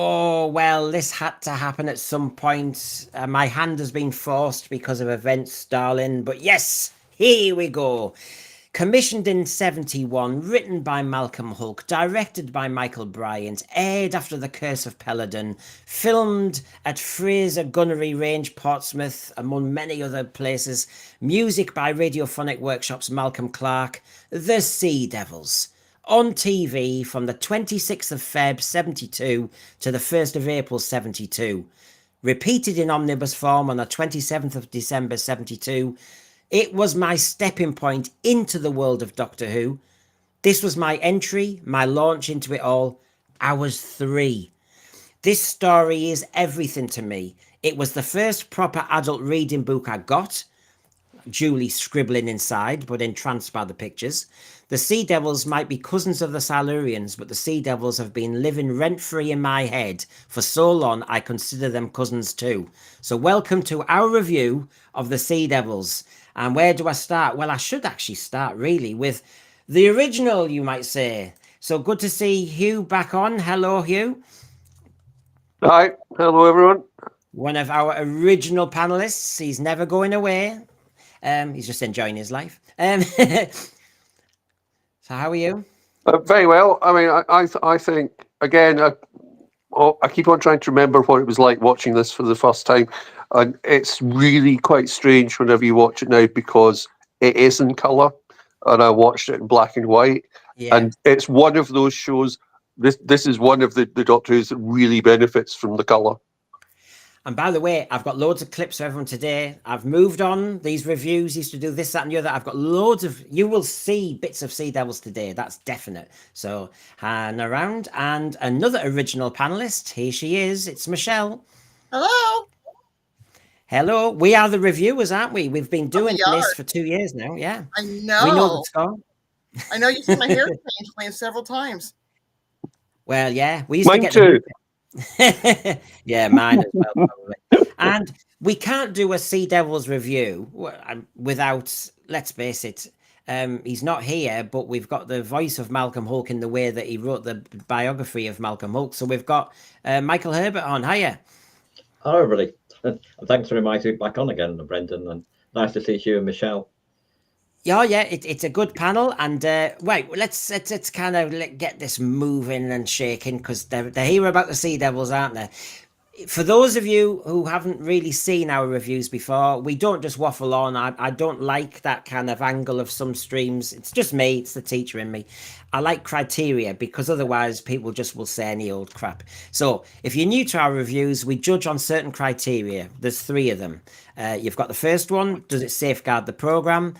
Oh, well, this had to happen at some point. My hand has been forced because of events, darling. But yes, here we go. Commissioned in 71, written by Malcolm Hulke, directed by Michael Bryant, aired after The Curse of Peladon, filmed at Fraser Gunnery Range, Portsmouth, among many other places, music by Radiophonic Workshop's Malcolm Clark, The Sea Devils. On TV from the 26th of Feb 72 to the 1st of April 72. Repeated in omnibus form on the 27th of December 72. It was my stepping point into the world of Doctor Who. This was my entry, my launch into it all. I was 3. This story is everything to me. It was the first proper adult reading book I got. Julie scribbling inside, but entranced by the pictures. The Sea Devils might be cousins of the Silurians, but the Sea Devils have been living rent-free in my head for so long I consider them cousins too. So welcome to our review of the Sea Devils. And where do I start? Well, I should actually start really with the original, you might say. So good to see Hugh back on. Hello, Hugh. Hi, hello everyone. One of our original panelists. He's never going away. He's just enjoying his life. So how are you? Very well. I mean, I think again. I keep on trying to remember what it was like watching this for the first time, and it's really quite strange whenever you watch it now because it is in colour, and I watched it in black and white, and it's one of those shows. This is one of the Doctor Who's that really benefits from the colour. And by the way, I've got loads of clips for everyone today. I've moved on. These reviews used to do this, that, and the other. I've got loads of. You will see bits of Sea Devils today. That's definite. So hang around. And another original panelist. Here she is. It's Michelle. Hello. Hello. We are the reviewers, aren't we? We've been doing this for 2 years now. Yeah. I know. We know the score. I know you've seen my hair change playing several times. Well, yeah. We used Mine to get too. Yeah, mine as well, probably. And we can't do a Sea Devils review without, let's face it, he's not here, but we've got the voice of Malcolm Hulke in the way that he wrote the biography of Malcolm Hulke. So we've got Michael Herbert on. Hiya. Hello, everybody. And thanks for inviting me back on again, Brendan. And nice to see you and Michelle. Yeah, it's a good panel, and wait, let's kind of get this moving and shaking because they're here about the Sea Devils, aren't they? For those of you who haven't really seen our reviews before, we don't just waffle on. I don't like that kind of angle of some streams. It's just me. It's the teacher in me. I like criteria because otherwise people just will say any old crap. So if you're new to our reviews, we judge on certain criteria. There's 3 of them. You've got the first one. Does it safeguard the program?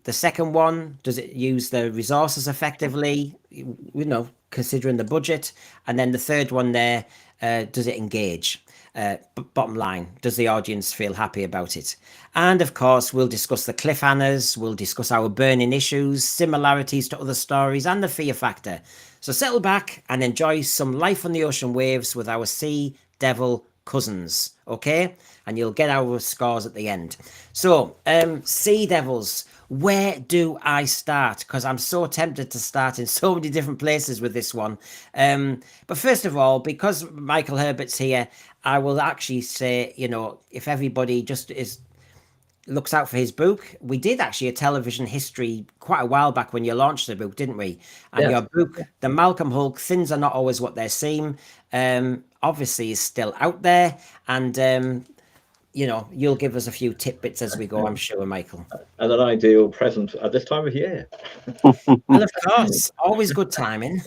The second one, does it use the resources effectively, considering the budget? And then the third one there, does it engage? Bottom line, does the audience feel happy about it? And of course, we'll discuss the cliffhangers, we'll discuss our burning issues, similarities to other stories, and the fear factor. So settle back and enjoy some life on the ocean waves with our Sea Devil cousins, okay? And you'll get our scores at the end. So, Sea Devils. Where do I start? Because I'm so tempted to start in so many different places with this one. But first of all, because Michael Herbert's here, I will actually say, if everybody just looks out for his book. We did actually a television history quite a while back when you launched the book, didn't we? And your book, The Malcolm Hulke, Things Are Not Always What They Seem, obviously is still out there. And you'll give us a few tidbits as we go, I'm sure, Michael. And an ideal present at this time of year. Well, of course, always good timing.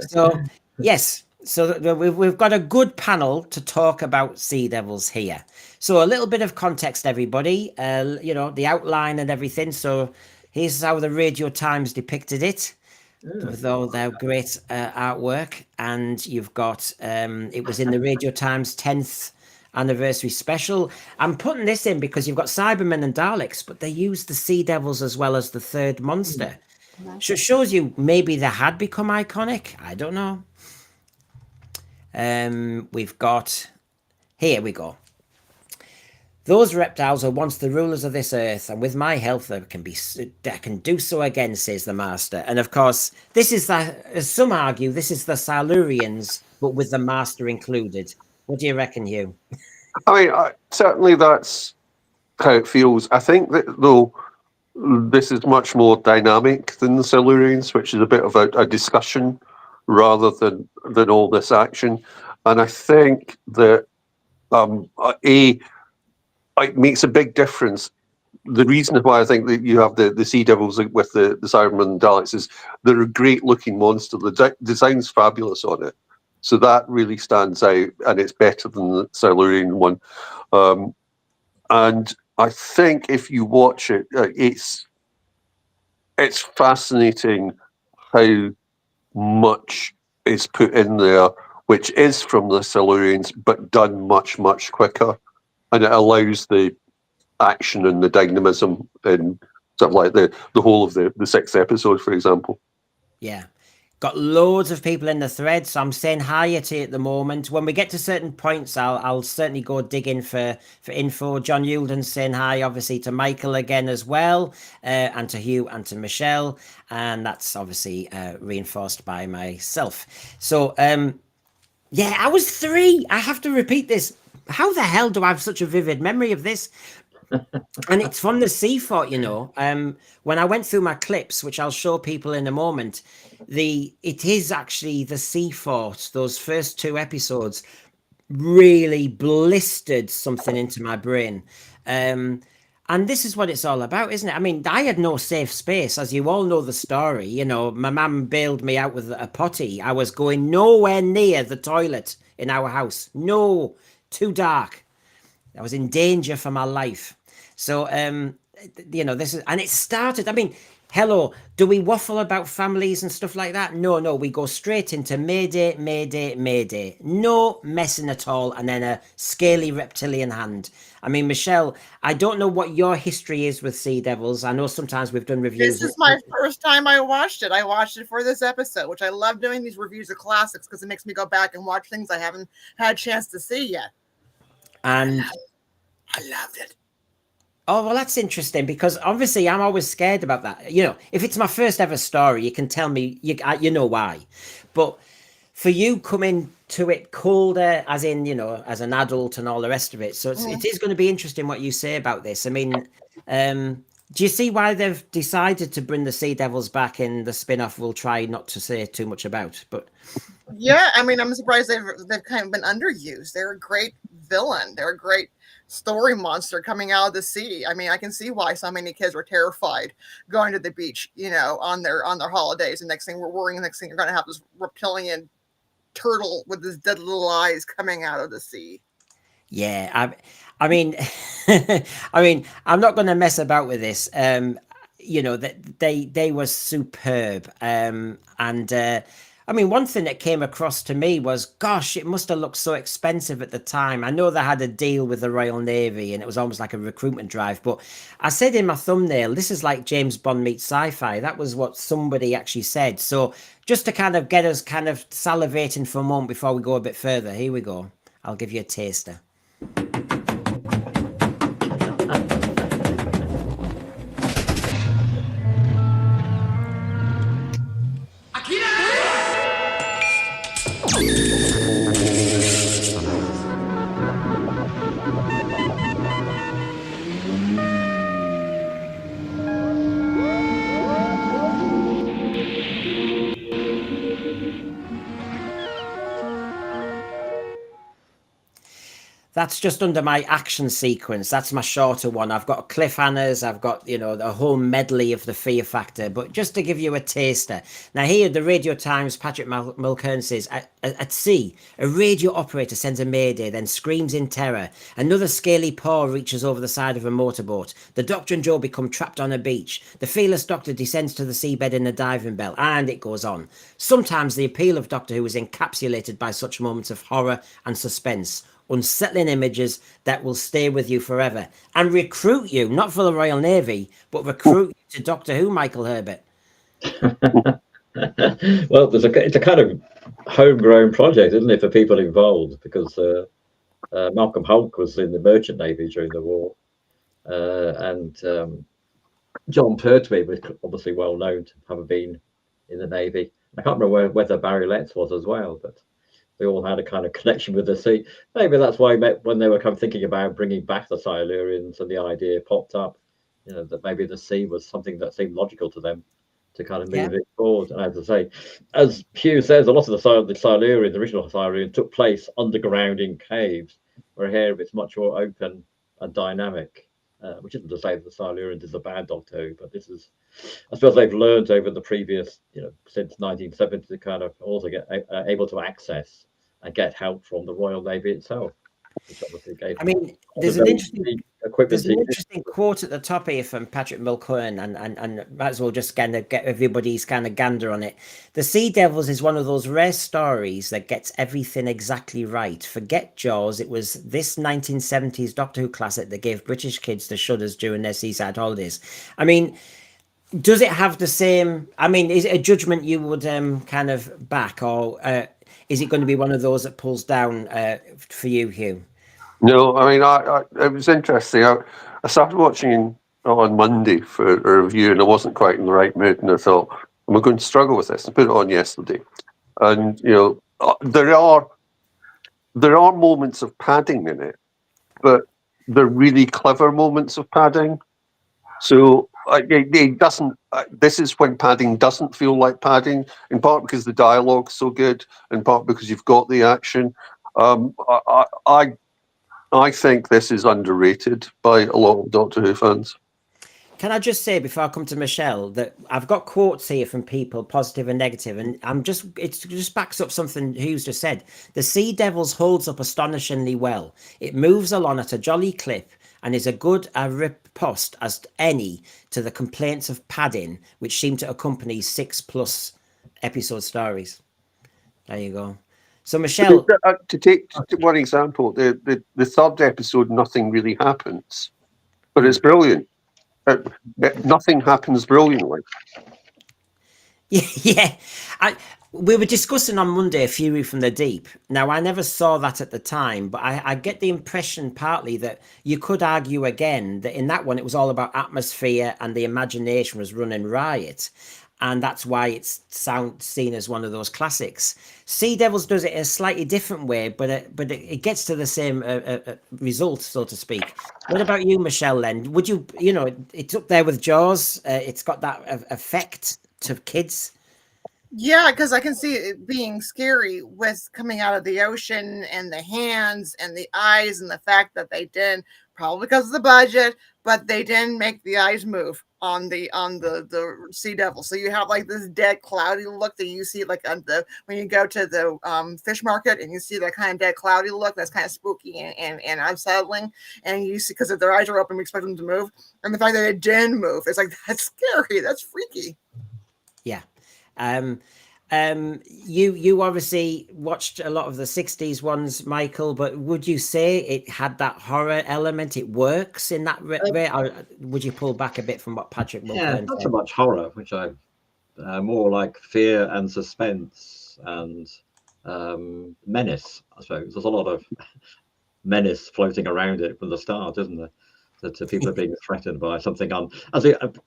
So, yes, so we've got a good panel to talk about Sea Devils here. So a little bit of context, everybody, the outline and everything. So here's how the Radio Times depicted it. With all their great artwork. And you've got, it was in the Radio Times 10th anniversary special. I'm putting this in because you've got Cybermen and Daleks, but they used the Sea Devils as well as the third monster. Shows you maybe they had become iconic. I don't know. We've got, here we go. Those reptiles are once the rulers of this earth, and with my help they can do so again, says the master. And of course, this is as some argue, this is the Silurians but with the master included. What do you reckon, Hugh? I mean, certainly that's how it feels. I think that, though, this is much more dynamic than the Silurians, which is a bit of a discussion rather than all this action. And I think that it makes a big difference. The reason why I think that you have the Sea Devils with the Cybermen and Daleks is they're a great looking monster. The design's fabulous on it. So that really stands out, and it's better than the Silurian one. And I think if you watch it, it's fascinating how much is put in there, which is from the Silurians, but done much, much quicker. And it allows the action and the dynamism in sort of like the whole of the sixth episode, for example. Yeah. Got loads of people in the thread, so I'm saying hi to you at the moment. When we get to certain points, I'll certainly go dig in for info. John Yulden's saying hi, obviously, to Michael again as well, and to Hugh and to Michelle, and that's obviously reinforced by myself. So, yeah, I was 3. I have to repeat this. How the hell do I have such a vivid memory of this? And it's from the Sea Fort, you know. When I went through my clips, which I'll show people in a moment, it is actually the Sea Fort. Those first 2 episodes really blistered something into my brain. And this is what it's all about, isn't it? I mean, I had no safe space, as you all know the story. You know, my mum bailed me out with a potty. I was going nowhere near the toilet in our house. No, too dark. I was in danger for my life. So, you know, this is, and it started, I mean, hello, do we waffle about families and stuff like that? No, we go straight into Mayday, Mayday, Mayday. No messing at all. And then a scaly reptilian hand. I mean, Michelle, I don't know what your history is with Sea Devils. I know sometimes we've done reviews. This is my first time I watched it. I watched it for this episode, which I love doing these reviews of classics because it makes me go back and watch things I haven't had a chance to see yet. And I loved it. Oh, well, that's interesting because obviously I'm always scared about that. You know, if it's my first ever story, you can tell me, you know why. But for you coming to it colder, as in, you know, as an adult and all the rest of it. So it is going to be interesting what you say about this. I mean, do you see why they've decided to bring the Sea Devils back in the spin-off? We'll try not to say too much about, but... Yeah, I mean, I'm surprised they've kind of been underused. They're a great villain. They're a great story monster coming out of the sea. I mean, I can see why so many kids were terrified going to the beach, you know, on their holidays. And next thing we're worrying, next thing you're going to have this reptilian turtle with his dead little eyes coming out of the sea. Yeah, I mean, I mean, I'm not going to mess about with this. You know, that they were superb. I mean, one thing that came across to me was, gosh, it must have looked so expensive at the time. I know they had a deal with the Royal Navy and it was almost like a recruitment drive. But I said in my thumbnail, this is like James Bond meets sci-fi. That was what somebody actually said. So just to kind of get us kind of salivating for a moment before we go a bit further, here we go. I'll give you a taster. That's just under my action sequence. That's my shorter one. I've got cliffhangers. I've got, you know, the whole medley of the fear factor. But just to give you a taster. Now here, the Radio Times, Patrick Mulkern says, at sea, a radio operator sends a mayday, then screams in terror. Another scaly paw reaches over the side of a motorboat. The Doctor and Joe become trapped on a beach. The fearless Doctor descends to the seabed in a diving bell. And it goes on. Sometimes the appeal of Doctor Who is encapsulated by such moments of horror and suspense. Unsettling images that will stay with you forever and recruit you, not for the Royal Navy, but recruit you to Doctor Who, Michael Herbert. Well, it's a kind of homegrown project, isn't it, for people involved? Because Malcolm Hulke was in the Merchant Navy during the war, and John Pertwee was obviously well known to have been in the Navy. I can't remember whether Barry Letts was as well, but they all had a kind of connection with the sea. Maybe that's why when they were kind of thinking about bringing back the Silurians and the idea popped up, that maybe the sea was something that seemed logical to them to kind of move it forward. And as I say, as Hugh says, a lot of the Silurian, the original Silurian, took place underground in caves, where here it's much more open and dynamic. Which isn't to say that the Silurians is a bad Doctor Who, but this is, I suppose they've learned over the previous, since 1970 to kind of also get able to access and get help from the Royal Navy itself, which obviously gave. I mean, there's an interesting quote at the top here from Patrick Mulcairn, and might as well just kind of get everybody's kind of gander on it. The Sea Devils is one of those rare stories that gets everything exactly right. Forget Jaws, it was this 1970s Doctor Who classic that gave British kids the shudders during their seaside holidays. I mean, does it have the same? I mean, is it a judgment you would kind of back, or is it going to be one of those that pulls down for you, Hugh? No, I mean, it was interesting. I started watching on Monday for a review, and I wasn't quite in the right mood, and I thought, am I going to struggle with this? I put it on yesterday, and there are moments of padding in it, but they're really clever moments of padding. So it doesn't. This is when padding doesn't feel like padding, in part because the dialogue's so good, in part because you've got the action. I think this is underrated by a lot of Doctor Who fans. Can I just say before I come to Michelle that I've got quotes here from people, positive and negative, and it just backs up something Hugh's just said. The Sea Devils holds up astonishingly well. It moves along at a jolly clip and is a good riposte as any to the complaints of padding, which seem to accompany 6+ episode stories. There you go. So Michelle, to take one example, the third episode, nothing really happens, but it's brilliant. Nothing happens brilliantly. Yeah. We were discussing on Monday Fury from the Deep. Now, I never saw that at the time, but I get the impression partly that you could argue again that in that one it was all about atmosphere and the imagination was running riot. And that's why it's seen as one of those classics. Sea Devils does it a slightly different way, but it gets to the same result, so to speak. What about you, Michelle? Then would you, it's up there with Jaws. It's got that effect to kids. Yeah, because I can see it being scary with coming out of the ocean and the hands and the eyes and the fact that they didn't, probably because of the budget, but they didn't make the eyes move on the Sea Devil. So you have like this dead, cloudy look that you see like when you go to the fish market and you see that kind of dead, cloudy look that's kind of spooky and unsettling. And you see because if their eyes are open, we expect them to move, and the fact that it didn't move, it's like that's scary. That's freaky. Yeah. You obviously watched a lot of the 60s ones, Michael, but would you say it had that horror element? It works in that way, or would you pull back a bit from what Patrick Mulcairn said? Not so much horror, which I more like fear and suspense and menace, I suppose. There's a lot of menace floating around it from the start, isn't there? That people are being threatened by something a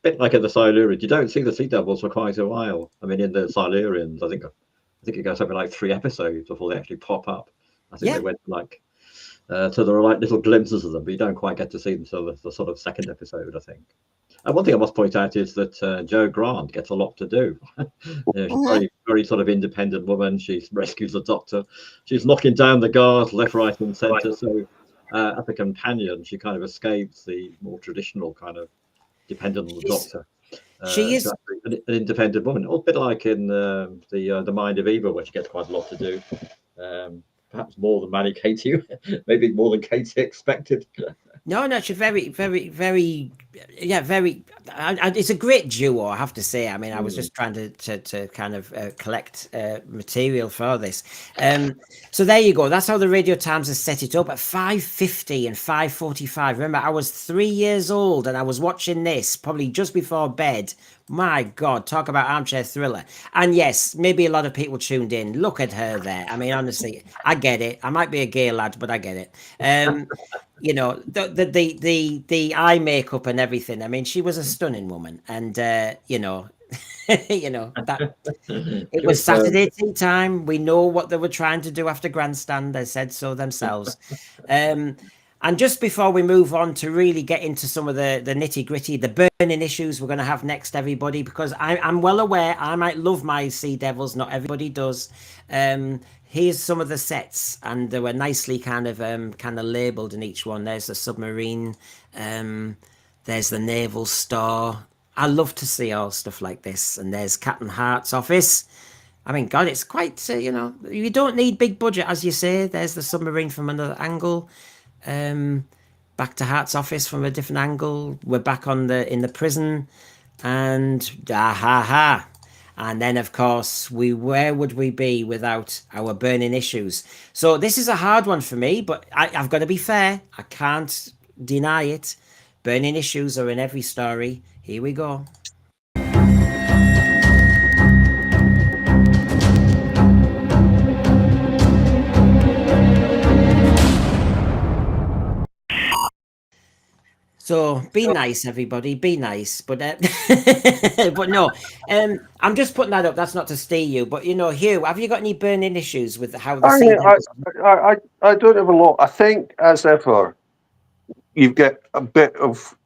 bit like in the Silurians. You don't see the Sea Devils for quite a while. I mean, in the Silurians, I think it goes something like 3 episodes before they actually pop up. I think they went so there are like little glimpses of them, but you don't quite get to see them until the sort of 2nd episode, I think. And one thing I must point out is that Jo Grant gets a lot to do. She's a very, very sort of independent woman. She rescues the Doctor. She's knocking down the guards left, right, and centre. So. As a companion, she kind of escapes the more traditional kind of dependent on the Doctor. She is an independent woman, a bit like in the Mind of Evil, where she gets quite a lot to do. Perhaps more than Manny Katie, maybe more than Katie expected. No, she's very, very, very, very. It's a great duo, I have to say. I mean, I was just trying to kind of collect material for this. So there you go. That's how the Radio Times has set it up at 5:50 and 5:45. Remember, I was 3 years old and I was watching this probably just before bed. My God, talk about armchair thriller. And yes, maybe a lot of people tuned in. Look at her there. I mean, honestly, I get it. I might be a gay lad, but I get it. The eye makeup and everything. I mean, she was a stunning woman, and You know, that it was Good, Saturday tea time. We know what they were trying to do after Grandstand. They said so themselves. And just before we move on to really get into some of the nitty gritty, the burning issues we're going to have next, everybody, because I'm well aware I might love my Sea Devils. Not everybody does. Here's some of the sets, and they were nicely kind of labeled in each one. There's the submarine. There's the naval store. I love to see all stuff like this. And there's Captain Hart's office. I mean, God, it's quite, you don't need big budget, as you say. There's the submarine from another angle. Back to Hart's office from a different angle. We're back in the prison. And and then, of course, where would we be without our burning issues? So this is a hard one for me, but I've got to be fair. I can't deny it. Burning issues are in every story. Here we go. So be nice, everybody. Be nice, but but no. I'm just putting that up. That's not to steal you, but Hugh, have you got any burning issues with how the Sea Devils? I don't have a lot. I think, as ever, you get a bit of.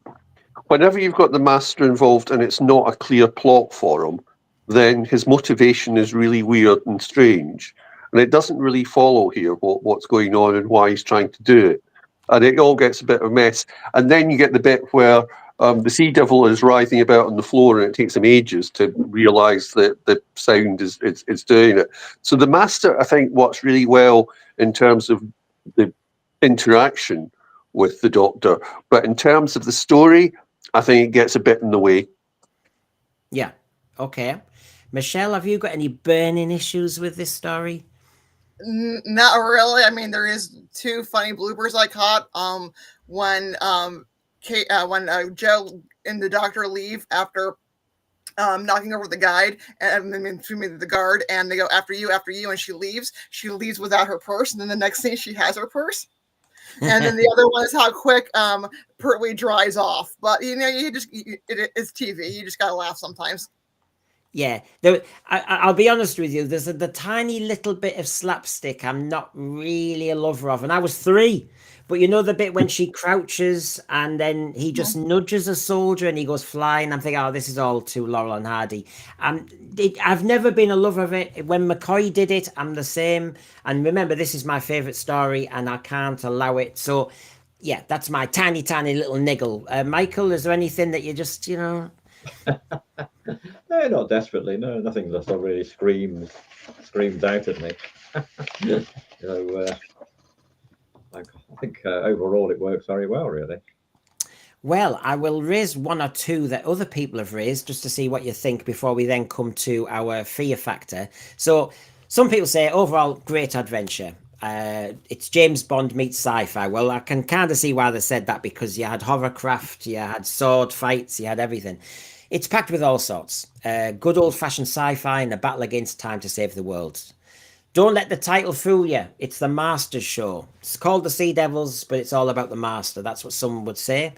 Whenever you've got the Master involved and it's not a clear plot for him, then his motivation is really weird and strange, and it doesn't really follow here what's going on and why he's trying to do it. And it all gets a bit of a mess. And then you get the bit where the Sea Devil is writhing about on the floor, and it takes him ages to realise that the sound is doing it. So the Master, I think, works really well in terms of the interaction with the Doctor. But in terms of the story, I think it gets a bit in the way. Yeah. Okay. Michelle, have you got any burning issues with this story? Not really. I mean, there is two funny bloopers I caught. When Joe and the Doctor leave after knocking over the guide, and the guard, and they go after you, and she leaves without her purse, and then the next scene she has her purse. And then the other one is how quick Pertwee dries off. But it's TV. You just gotta laugh sometimes. Yeah, I'll be honest with you. There's the tiny little bit of slapstick I'm not really a lover of, and I was 3. But the bit when she crouches and then he just nudges a soldier and he goes flying. I'm thinking, oh, this is all too Laurel and Hardy. I've never been a lover of it. When McCoy did it, I'm the same. And remember, this is my favourite story, and I can't allow it. So, yeah, that's my tiny, tiny little niggle. Michael, is there anything that you just, No, not desperately. No, nothing that sort of really screams out at me. I think overall it works very well, really. Well, I will raise one or two that other people have raised just to see what you think before we then come to our fear factor. So some people say overall great adventure. It's James Bond meets sci-fi. Well, I can kind of see why they said that, because you had hovercraft, you had sword fights, you had everything. It's packed with all sorts. Good old-fashioned sci-fi and a battle against time to save the world. Don't let the title fool you. It's the Master's show. It's called the Sea Devils, but it's all about the Master. That's what some would say.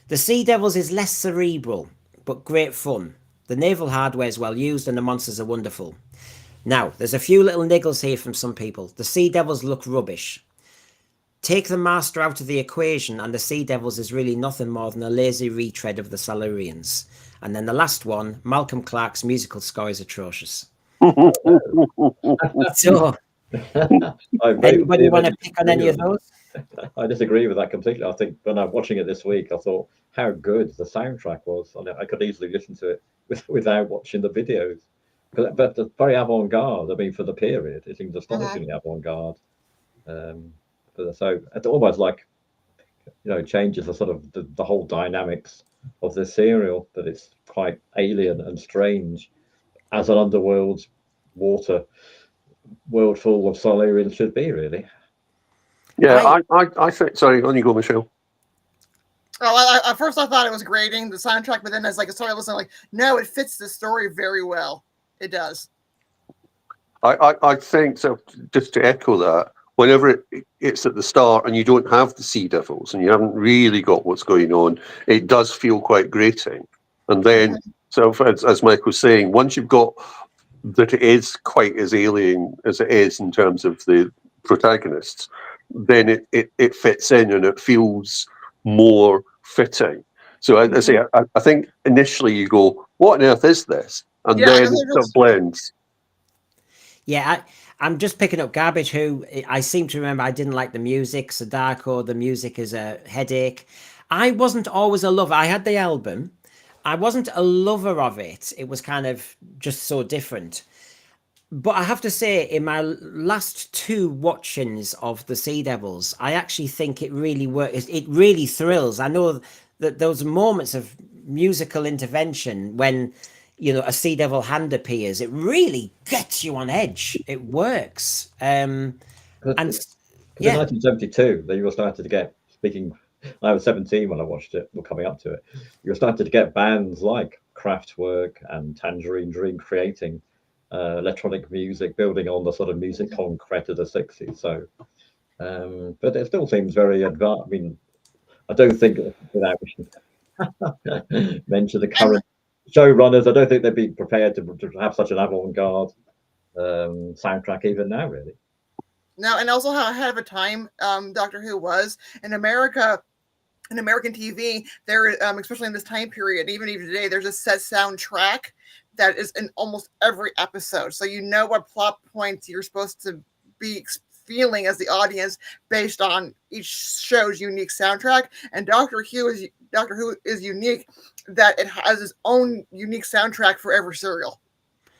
The Sea Devils is less cerebral, but great fun. The naval hardware is well used and the monsters are wonderful. Now, there's a few little niggles here from some people. The Sea Devils look rubbish. Take the Master out of the equation and the Sea Devils is really nothing more than a lazy retread of the Silurians. And then the last one, Malcolm Clarke's musical score is atrocious. So, anybody want to pick on any of those? I disagree with that completely. I think when I'm watching it this week, I thought how good the soundtrack was. I could easily listen to it without watching the videos. But it's very avant-garde. I mean, for the period, it seems astonishingly avant-garde. So it's almost like, changes the sort of the whole dynamics of the serial, that it's quite alien and strange, as an underworld water world full of Silurians should be, really. Yeah, I think. Sorry, on you go, Michelle. Oh, at first I thought it was grating, the soundtrack, but then as I started listening, no, it fits the story very well. It does. I think so. Just to echo that, whenever it's at the start and you don't have the Sea Devils and you haven't really got what's going on, it does feel quite grating. And then So, as Mike was saying, once you've got that it is quite as alien as it is in terms of the protagonists, then it fits in and it feels more fitting. So I say, I think initially you go, what on earth is this? And Yeah, then and then it sort of blends. Yeah, I'm just picking up garbage. Who I seem to remember I didn't like the music. Sadako, the music is a headache. I wasn't always a lover. I had the album. I wasn't a lover of it. It was kind of just so different. But I have to say, in my last two watchings of the Sea Devils, I actually think it really works. It really thrills. I know that those moments of musical intervention when, a Sea Devil hand appears, it really gets you on edge. It works. And Because in yeah, 1972, they were starting to get, speaking, I was 17 when I watched it, or coming up to it, you were starting to get bands like Kraftwerk and Tangerine Dream creating electronic music, building on the sort of music concrete of the 60s. So, but it still seems very advanced. I mean, I don't think, without mention the current showrunners, I don't think they'd be prepared to have such an avant-garde soundtrack even now, really. No, and also how ahead of a time Doctor Who was in America. In American TV, there, especially in this time period, even today, there's a set soundtrack that is in almost every episode. So you know what plot points you're supposed to be feeling as the audience based on each show's unique soundtrack. And Doctor Who is unique that it has its own unique soundtrack for every serial.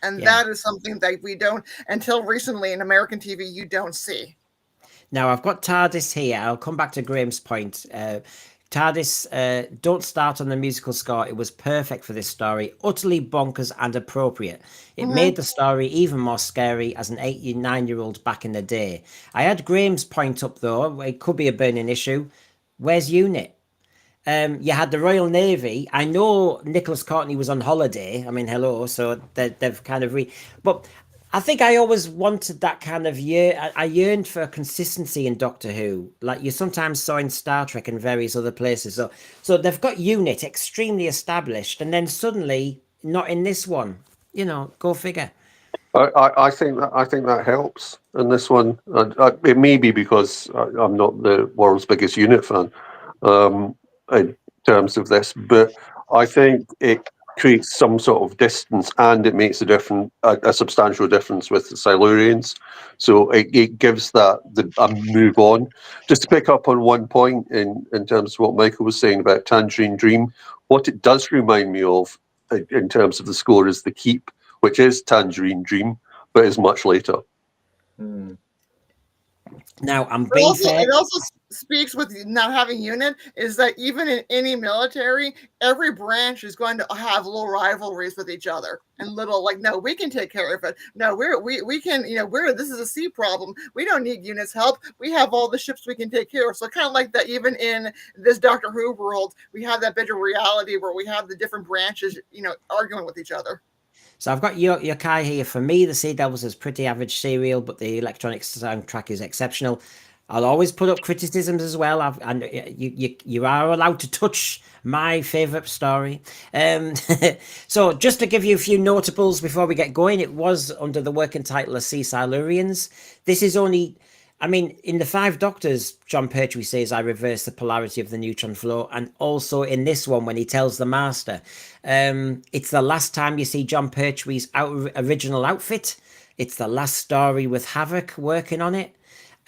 And that is something that we don't, until recently in American TV, you don't see. Now I've got TARDIS here. I'll come back to Graham's point. TARDIS, don't start on the musical score. It was perfect for this story. Utterly bonkers and appropriate. It made the story even more scary as an 89-year-old back in the day. I had Graham's point up though. It could be a burning issue. Where's UNIT? You had the Royal Navy. I know Nicholas Courtney was on holiday. I mean, hello. So they've kind of but I think I always wanted that kind of I yearned for consistency in Doctor Who, like you sometimes saw in Star Trek and various other places. So they've got UNIT extremely established, and then suddenly not in this one. Go figure. I think that helps in this one. It may be because I'm not the world's biggest UNIT fan in terms of this, but I think it creates some sort of distance, and it makes a substantial difference with the Silurians. So it gives that a move on. Just to pick up on one point in terms of what Michael was saying about Tangerine Dream, what it does remind me of in terms of the score is The Keep, which is Tangerine Dream, but is much later. Now, I'm being fair. It also speaks with not having UNIT is that even in any military, every branch is going to have little rivalries with each other and little no, we can take care of it. No, we can, this is a sea problem. We don't need UNIT's help. We have all the ships we can take care of. So kind of like that, even in this Doctor Who world, we have that bit of reality where we have the different branches, arguing with each other. So I've got Yokai here. For me, the Sea Devils is pretty average serial, but the electronic soundtrack is exceptional. I'll always put up criticisms as well. And you are allowed to touch my favourite story. So just to give you a few notables before we get going, it was under the working title of Sea Silurians. This is only... in the Five Doctors, John Pertwee says, I reverse the polarity of the neutron flow. And also in this one, when he tells the Master, it's the last time you see John Pertwee's original outfit. It's the last story with Havoc working on it.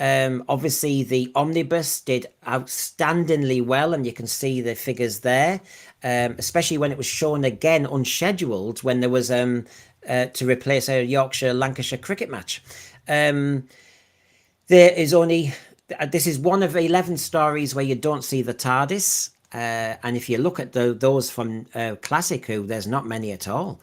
Obviously, the Omnibus did outstandingly well, and you can see the figures there, especially when it was shown again unscheduled when there was to replace a Yorkshire-Lancashire cricket match. This is one of 11 stories where you don't see the TARDIS. And if you look at those from Classic Who, there's not many at all.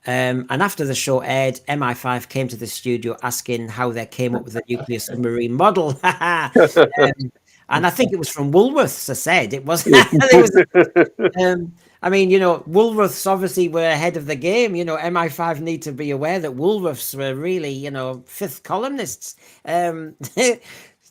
And after the show aired, MI5 came to the studio asking how they came up with the nuclear submarine model. And I think it was from Woolworths, I said. It was. Woolworths obviously were ahead of the game. MI5 need to be aware that Woolworths were really, fifth columnists.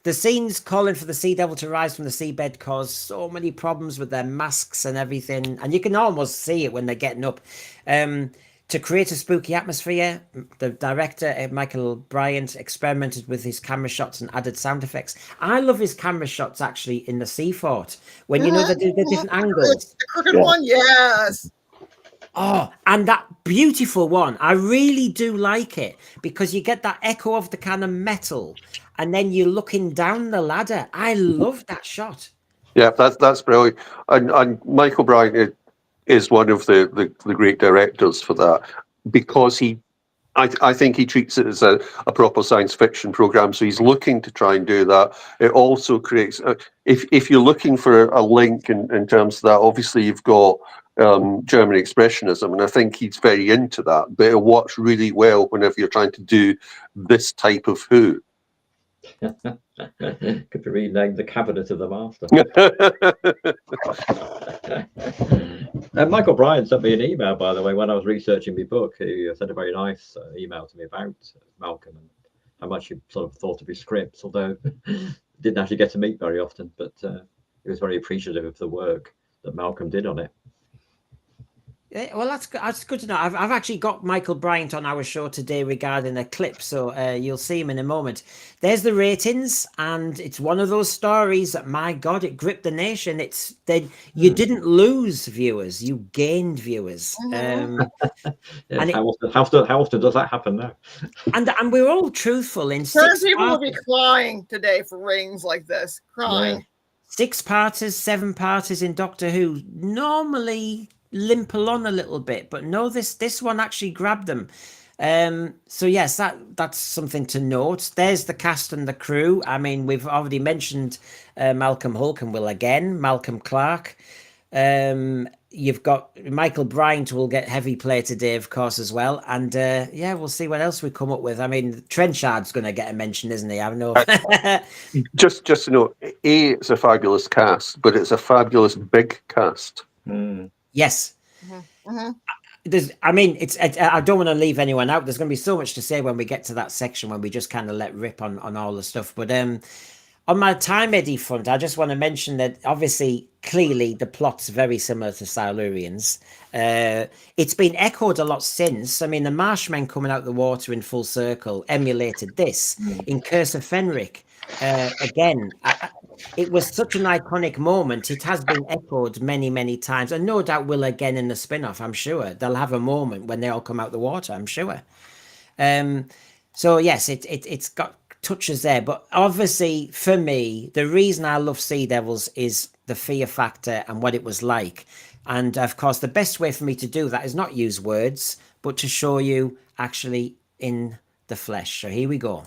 the scenes calling for the sea devil to rise from the seabed cause so many problems with their masks and everything, and you can almost see it when they're getting up. To create a spooky atmosphere, the director Michael Bryant experimented with his camera shots and added sound effects. I love his camera shots actually in the sea fort when you know they do the different angles. The crooked one, yes. Oh, and that beautiful one. I really do like it because you get that echo of the kind of metal and then you're looking down the ladder. I love that shot. Yeah, that's brilliant. And Michael Bryant is one of the great directors for that because I think he treats it as a proper science fiction program. So he's looking to try and do that. It also creates, if you're looking for a link in terms of that, obviously you've got German expressionism, and I think he's very into that. But it works really well whenever you're trying to do this type of Who. Could be renamed the Cabinet of the Master. Michael Bryan sent me an email, by the way, when I was researching my book. He sent a very nice email to me about Malcolm and how much he sort of thought of his scripts, although didn't actually get to meet very often, but he was very appreciative of the work that Malcolm did on it. Yeah, well, that's good to know. I've actually got Michael Bryant on our show today regarding a clip, so you'll see him in a moment. There's the ratings, and it's one of those stories that, my God, it gripped the nation. You didn't lose viewers, you gained viewers. Yes, and how often does that happen now? and we're all truthful in Certain six people will parts. be crying today for ratings like this, crying. Yeah. 6-parters, 7-parters in Doctor Who normally limp along a little bit, but no, this one actually grabbed them. So yes, that's something to note. There's the cast and the crew. I mean, we've already mentioned Malcolm Hulke, and will again, Malcolm Clark. You've got Michael Bryant will get heavy play today, of course, as well. And yeah, we'll see what else we come up with. I mean, Trenchard's going to get a mention, isn't he? I know. Just to know, it's a fabulous cast, but it's a fabulous big cast. Yes. I mean, I don't want to leave anyone out. There's going to be so much to say when we get to that section when we just kind of let rip on all the stuff. But on my Time Eddie front, I just want to mention that obviously, clearly, the plot's very similar to Silurians. It's been echoed a lot since. I mean, the Marshmen coming out the water in full circle emulated this in Curse of Fenric. Again, it was such an iconic moment. It has been echoed many, many times, and no doubt will again in the spin-off. I'm sure they'll have a moment when they all come out the water. I'm sure. So yes, it's got touches there, but obviously for me, the reason I love Sea Devils is the fear factor and what it was like. And of course, the best way for me to do that is not use words, but to show you actually in the flesh. So here we go.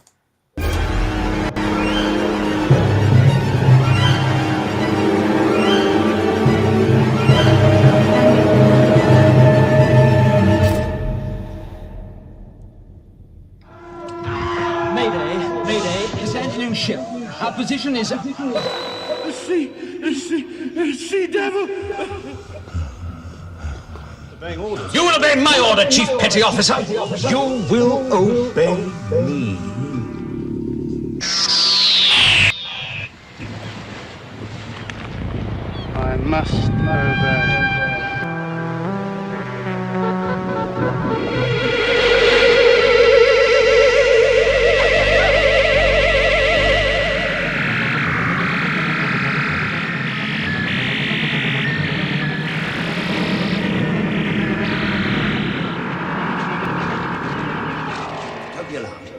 Ship. Our position is Sea Devil. obeying orders. You will obey my order, Chief Petty Officer. You will obey me. I must obey. Don't be alarmed.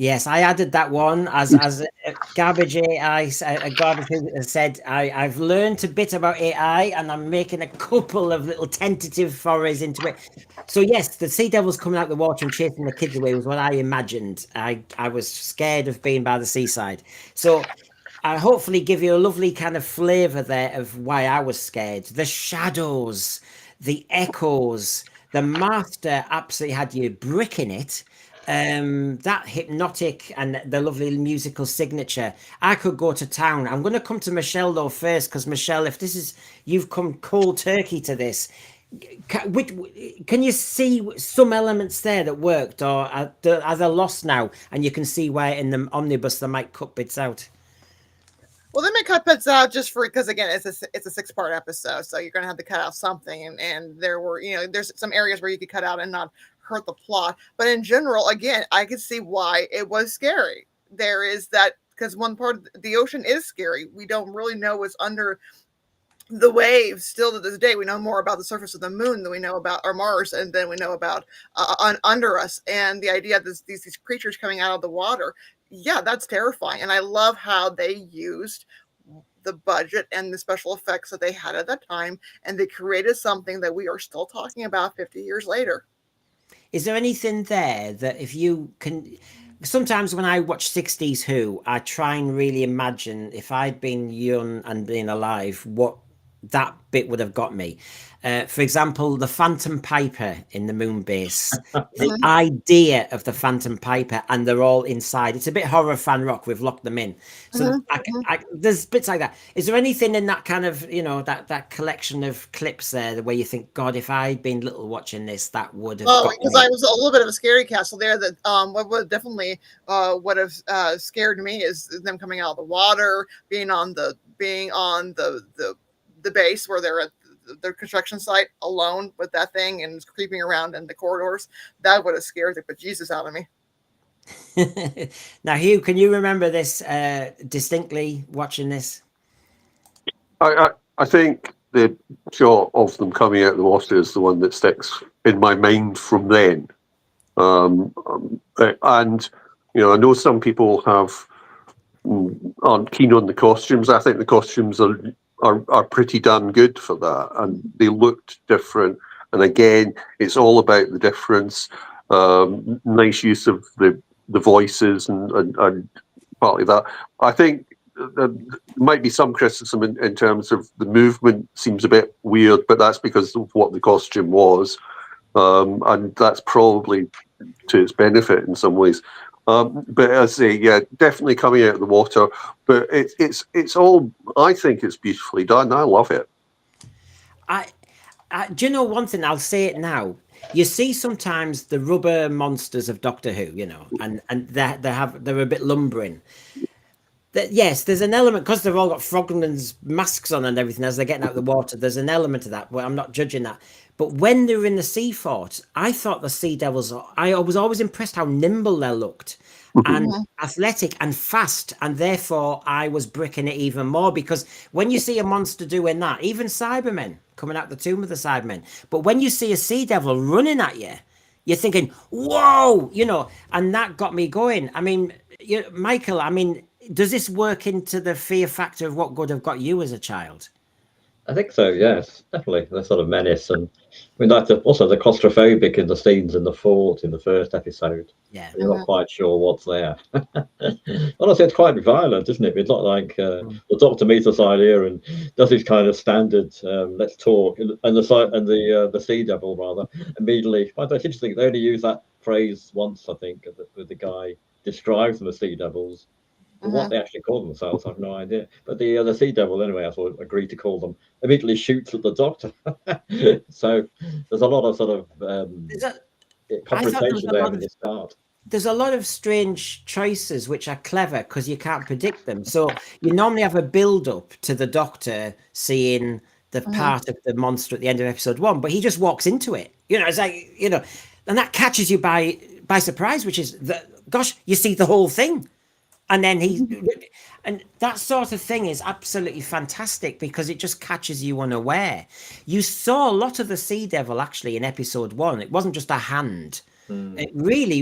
Yes, I added that one as Garbage AI. Garbage has said I've learned a bit about AI and I'm making a couple of little tentative forays into it. So yes, the sea devils coming out the water and chasing the kids away was what I imagined. I was scared of being by the seaside. So I hopefully give you a lovely kind of flavour there of why I was scared. The shadows, the echoes, the master absolutely had you bricking it. That hypnotic and the lovely musical signature. I could go to town. I'm going to come to Michelle though first, because Michelle, if this is you've come cold turkey to this, can you see some elements there that worked, or are they lost now? And you can see where in the omnibus they might cut bits out. Well, they may cut bits out just for because again, it's a 6-part episode, so you're going to have to cut out something, and there were there's some areas where you could cut out and not hurt the plot, but in general, again, I could see why it was scary. There is that because one part of the ocean is scary. We don't really know what's under the waves still to this day. We know more about the surface of the moon than we know about our Mars, and then we know about under us. And the idea of these creatures coming out of the water, yeah, that's terrifying. And I love how they used the budget and the special effects that they had at that time, and they created something that we are still talking about 50 years later. Is there anything there that if you can? Sometimes when I watch 60s Who, I try and really imagine if I'd been young and been alive, what that bit would have got me. For example, the Phantom Piper in the moon base, the idea of the Phantom Piper, and they're all inside. It's a bit horror fan rock. We've locked them in. So there's bits like that. Is there anything in that kind of, that collection of clips there where you think, God, if I'd been little watching this, that would have got because me? I was a little bit of a scary castle there. That what would definitely would have scared me is them coming out of the water, being on the base where they're at the construction site alone with that thing and creeping around in the corridors. That would have scared the bejesus out of me. Now, Hugh, can you remember this distinctly watching this? I think the shot of them coming out of the water is the one that sticks in my mind from then. And I know some people aren't keen on the costumes. I think the costumes are pretty damn good for that, and they looked different. And again, it's all about the difference. Nice use of the voices and partly that. I think there might be some criticism in terms of the movement seems a bit weird, but that's because of what the costume was, and that's probably to its benefit in some ways. But as I say, yeah, definitely coming out of the water. But it's all. I think it's beautifully done. I love it. Do you know one thing? I'll say it now. You see sometimes the rubber monsters of Doctor Who, and they're a bit lumbering. Yes, there's an element because they've all got Frogman's masks on and everything as they're getting out of the water. There's an element of that. Well, I'm not judging that. But when they were in the sea fort, I thought the Sea Devils, I was always impressed how nimble they looked and athletic and fast. And therefore, I was bricking it even more because when you see a monster doing that, even Cybermen coming out the tomb of the Cybermen, but when you see a Sea Devil running at you, you're thinking, whoa, and that got me going. I mean, Michael, does this work into the fear factor of what would have got you as a child? I think so, yes, definitely. The sort of menace, and that's also the claustrophobic in the scenes in the fort in the first episode. Yeah, you're not quite sure what's there. Honestly, it's quite violent, isn't it? It's not like the Doctor meets us idea and does his kind of standard "let's talk," and the Sea Devil rather immediately. But it's interesting. They only use that phrase once, I think, with the guy describes them as Sea Devils. What they actually call themselves, I have no idea. But the Sea Devil, anyway, I thought agreed to call them, immediately shoots at the Doctor. So there's a lot of sort of confrontation there in the start. There's a lot of strange choices which are clever because you can't predict them. So you normally have a build-up to the Doctor seeing the part of the monster at the end of episode 1, but he just walks into it. It's like, and that catches you by surprise, which is gosh, you see the whole thing. And then and that sort of thing is absolutely fantastic because it just catches you unaware. You saw a lot of the Sea Devil actually in episode 1. It wasn't just a hand. It really,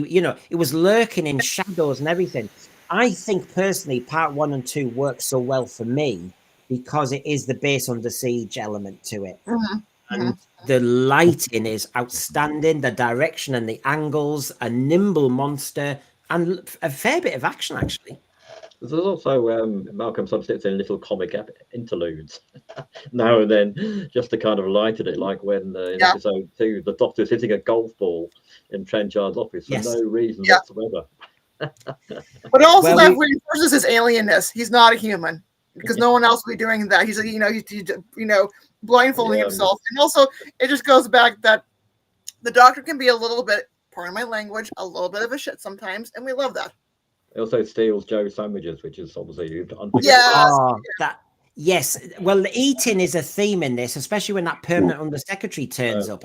it was lurking in shadows and everything. I think personally, part 1 and 2 work so well for me because it is the base under siege element to it. And the lighting is outstanding, the direction and the angles, a nimble monster, and a fair bit of action, actually. There's also Malcolm sort of sits in little comic interludes now and then, just to kind of lighten it, like when in episode 2, the Doctor's hitting a golf ball in Trenchard's office for no reason whatsoever. But also that reinforces his alienness. He's not a human because no one else will be doing that. He's blindfolding himself, and also it just goes back that the Doctor can be a little bit, pardon my language, a little bit of a shit sometimes, and we love that. It also steals Joe's sandwiches, which is obviously unforgivable. Yes. Well, the eating is a theme in this, especially when that permanent undersecretary turns up.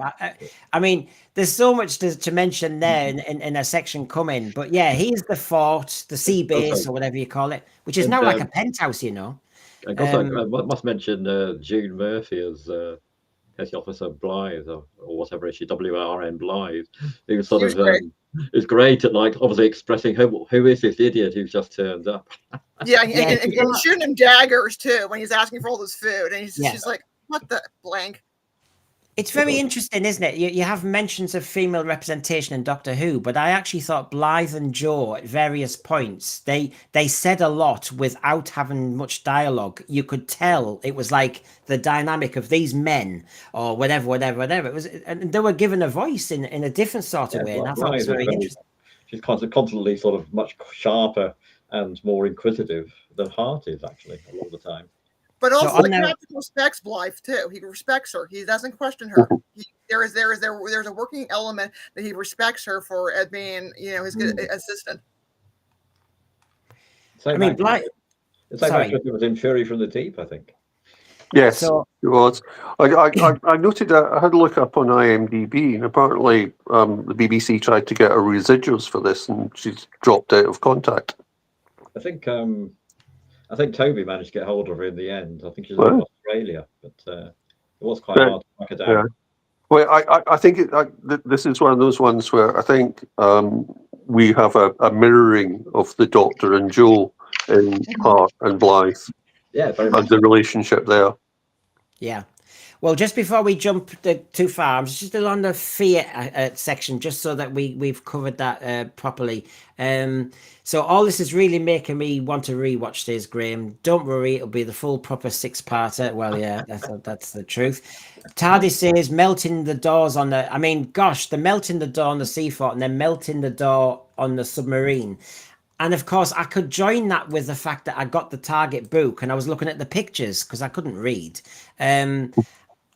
I mean, there's so much to mention there in a section coming. But yeah, he's the fort, the sea base, or whatever you call it, which is now like a penthouse, And also, I must mention June Murphy as Petty Officer Blythe, or whatever is she, WRN Blythe, who sort of is great at, like, obviously expressing who is this idiot who's just turned up. And shooting him daggers too when he's asking for all this food, and she's like, "What the blank." It's very interesting, isn't it? You have mentions of female representation in Doctor Who, but I actually thought Blythe and Joe at various points they said a lot without having much dialogue. You could tell it was like the dynamic of these men or whatever. It was, and they were given a voice in a different sort of way. And I thought it was very interesting. She's constantly sort of much sharper and more inquisitive than Hart is, actually, a lot of the time. But also, the captain respects Blythe too. He respects her. He doesn't question her. There's a working element that he respects her for being, his good assistant. Blythe. It's like it was in Fury from the Deep, I think. Yes, it was. I noted that I had a look up on IMDb, and apparently the BBC tried to get her residuals for this, and she's dropped out of contact. I think Toby managed to get hold of her in the end. I think she's in Australia, but it was quite hard to track her down. Yeah. Well, I think this is one of those ones where I think we have a mirroring of the Doctor and Joe in Hart and Blythe. Yeah, very and much. the relationship there. Yeah. Well, just before we jump too far, I'm just still on the fear section, just so that we've covered that properly. So all this is really making me want to rewatch this, Graham. Don't worry, it'll be the full proper 6-parter. Well, yeah, that's the truth. Tardy says melting the doors on the. I mean, gosh, the melting the door on the sea fort and then melting the door on the submarine. And of course, I could join that with the fact that I got the Target book and I was looking at the pictures because I couldn't read.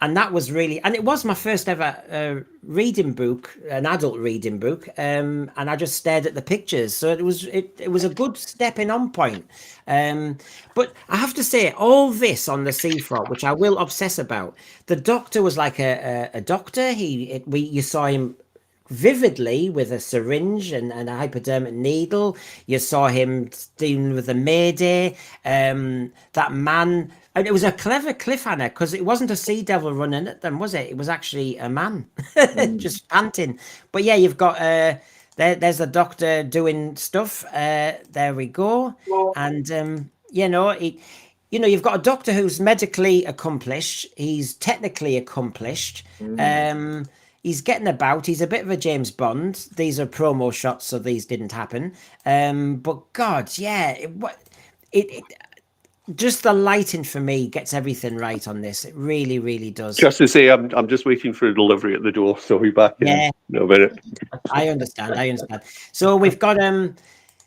And that was really, and it was my first ever reading book, an adult reading book. And I just stared at the pictures. So it was a good stepping on point. But I have to say, all this on the seafront, which I will obsess about, the Doctor was like a doctor. You saw him vividly with a syringe and a hypodermic needle. You saw him dealing with the Mayday. That man, and it was a clever cliffhanger because it wasn't a sea devil running at them, was it? It was actually a man just panting. But yeah, you've got there's the Doctor doing stuff. There we go. And you've got a Doctor who's medically accomplished. He's technically accomplished. He's getting about. He's a bit of a James Bond. These are promo shots, so these didn't happen. But God, yeah, just the lighting for me gets everything right on this. It really, really does. Just to say, I'm just waiting for a delivery at the door, so I'll be back in a minute. I understand. So we've got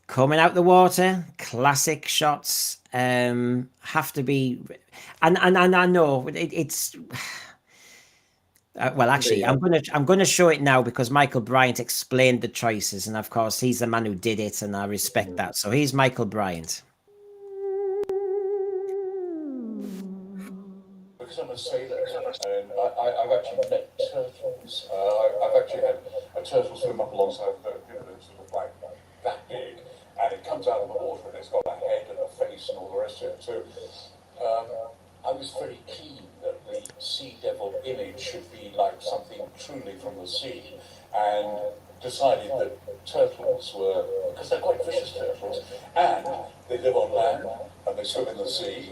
coming out the water, classic shots. Have to be, and I know it's. Well, actually, I'm gonna show it now because Michael Bryant explained the choices, and of course, he's the man who did it, and I respect that. So here's Michael Bryant. Because I'm a sailor, and I've actually met turtles. I've actually had a turtle swim up alongside a boat that's sort of like that big, and it comes out of the water, and it's got a head and a face and all the rest of it. So I was very keen that the sea devil image should be like something truly from the sea, and decided that turtles were, because they're quite vicious turtles, and they live on land, and they swim in the sea,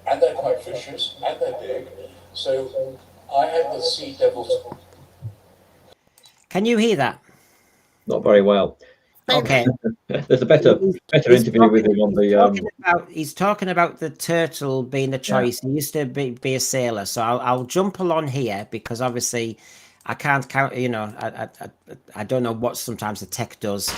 and they're quite vicious, and they're big. So I had the sea devils. Can you hear that? Not very well. Okay. There's a better interview with him on the. He's talking about the turtle being the choice. He used to be a sailor, so I'll jump along here because obviously I can't count. You know, I don't know what sometimes the tech does.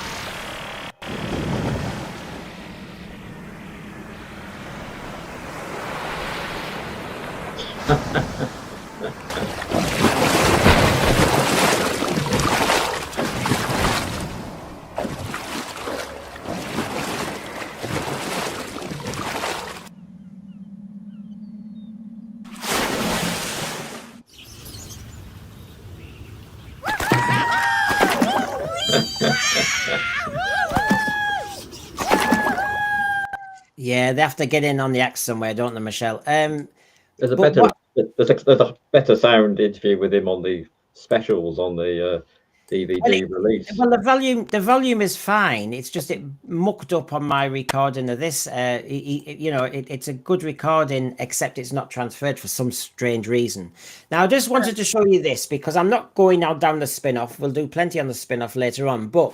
Yeah, they have to get in on the act somewhere, don't they, Michelle? There's a better sound interview with him on the specials on the DVD release. Well, the volume is fine. It's just it mucked up on my recording of this. It's a good recording, except it's not transferred for some strange reason. Now, I just wanted to show you this because I'm not going now down the spin-off. We'll do plenty on the spin-off later on, but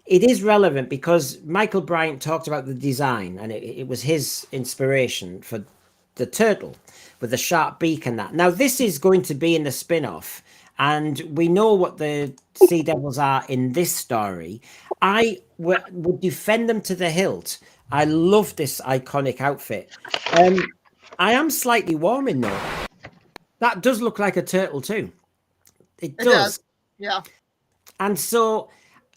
it is relevant because Michael Bryant talked about the design, and it was his inspiration for the turtle with the sharp beak and that. Now, this is going to be in the spin-off, and we know what the sea devils are in this story. I would defend them to the hilt. I love this iconic outfit. I am slightly warming though. That does look like a turtle too. It does. Yeah. And so,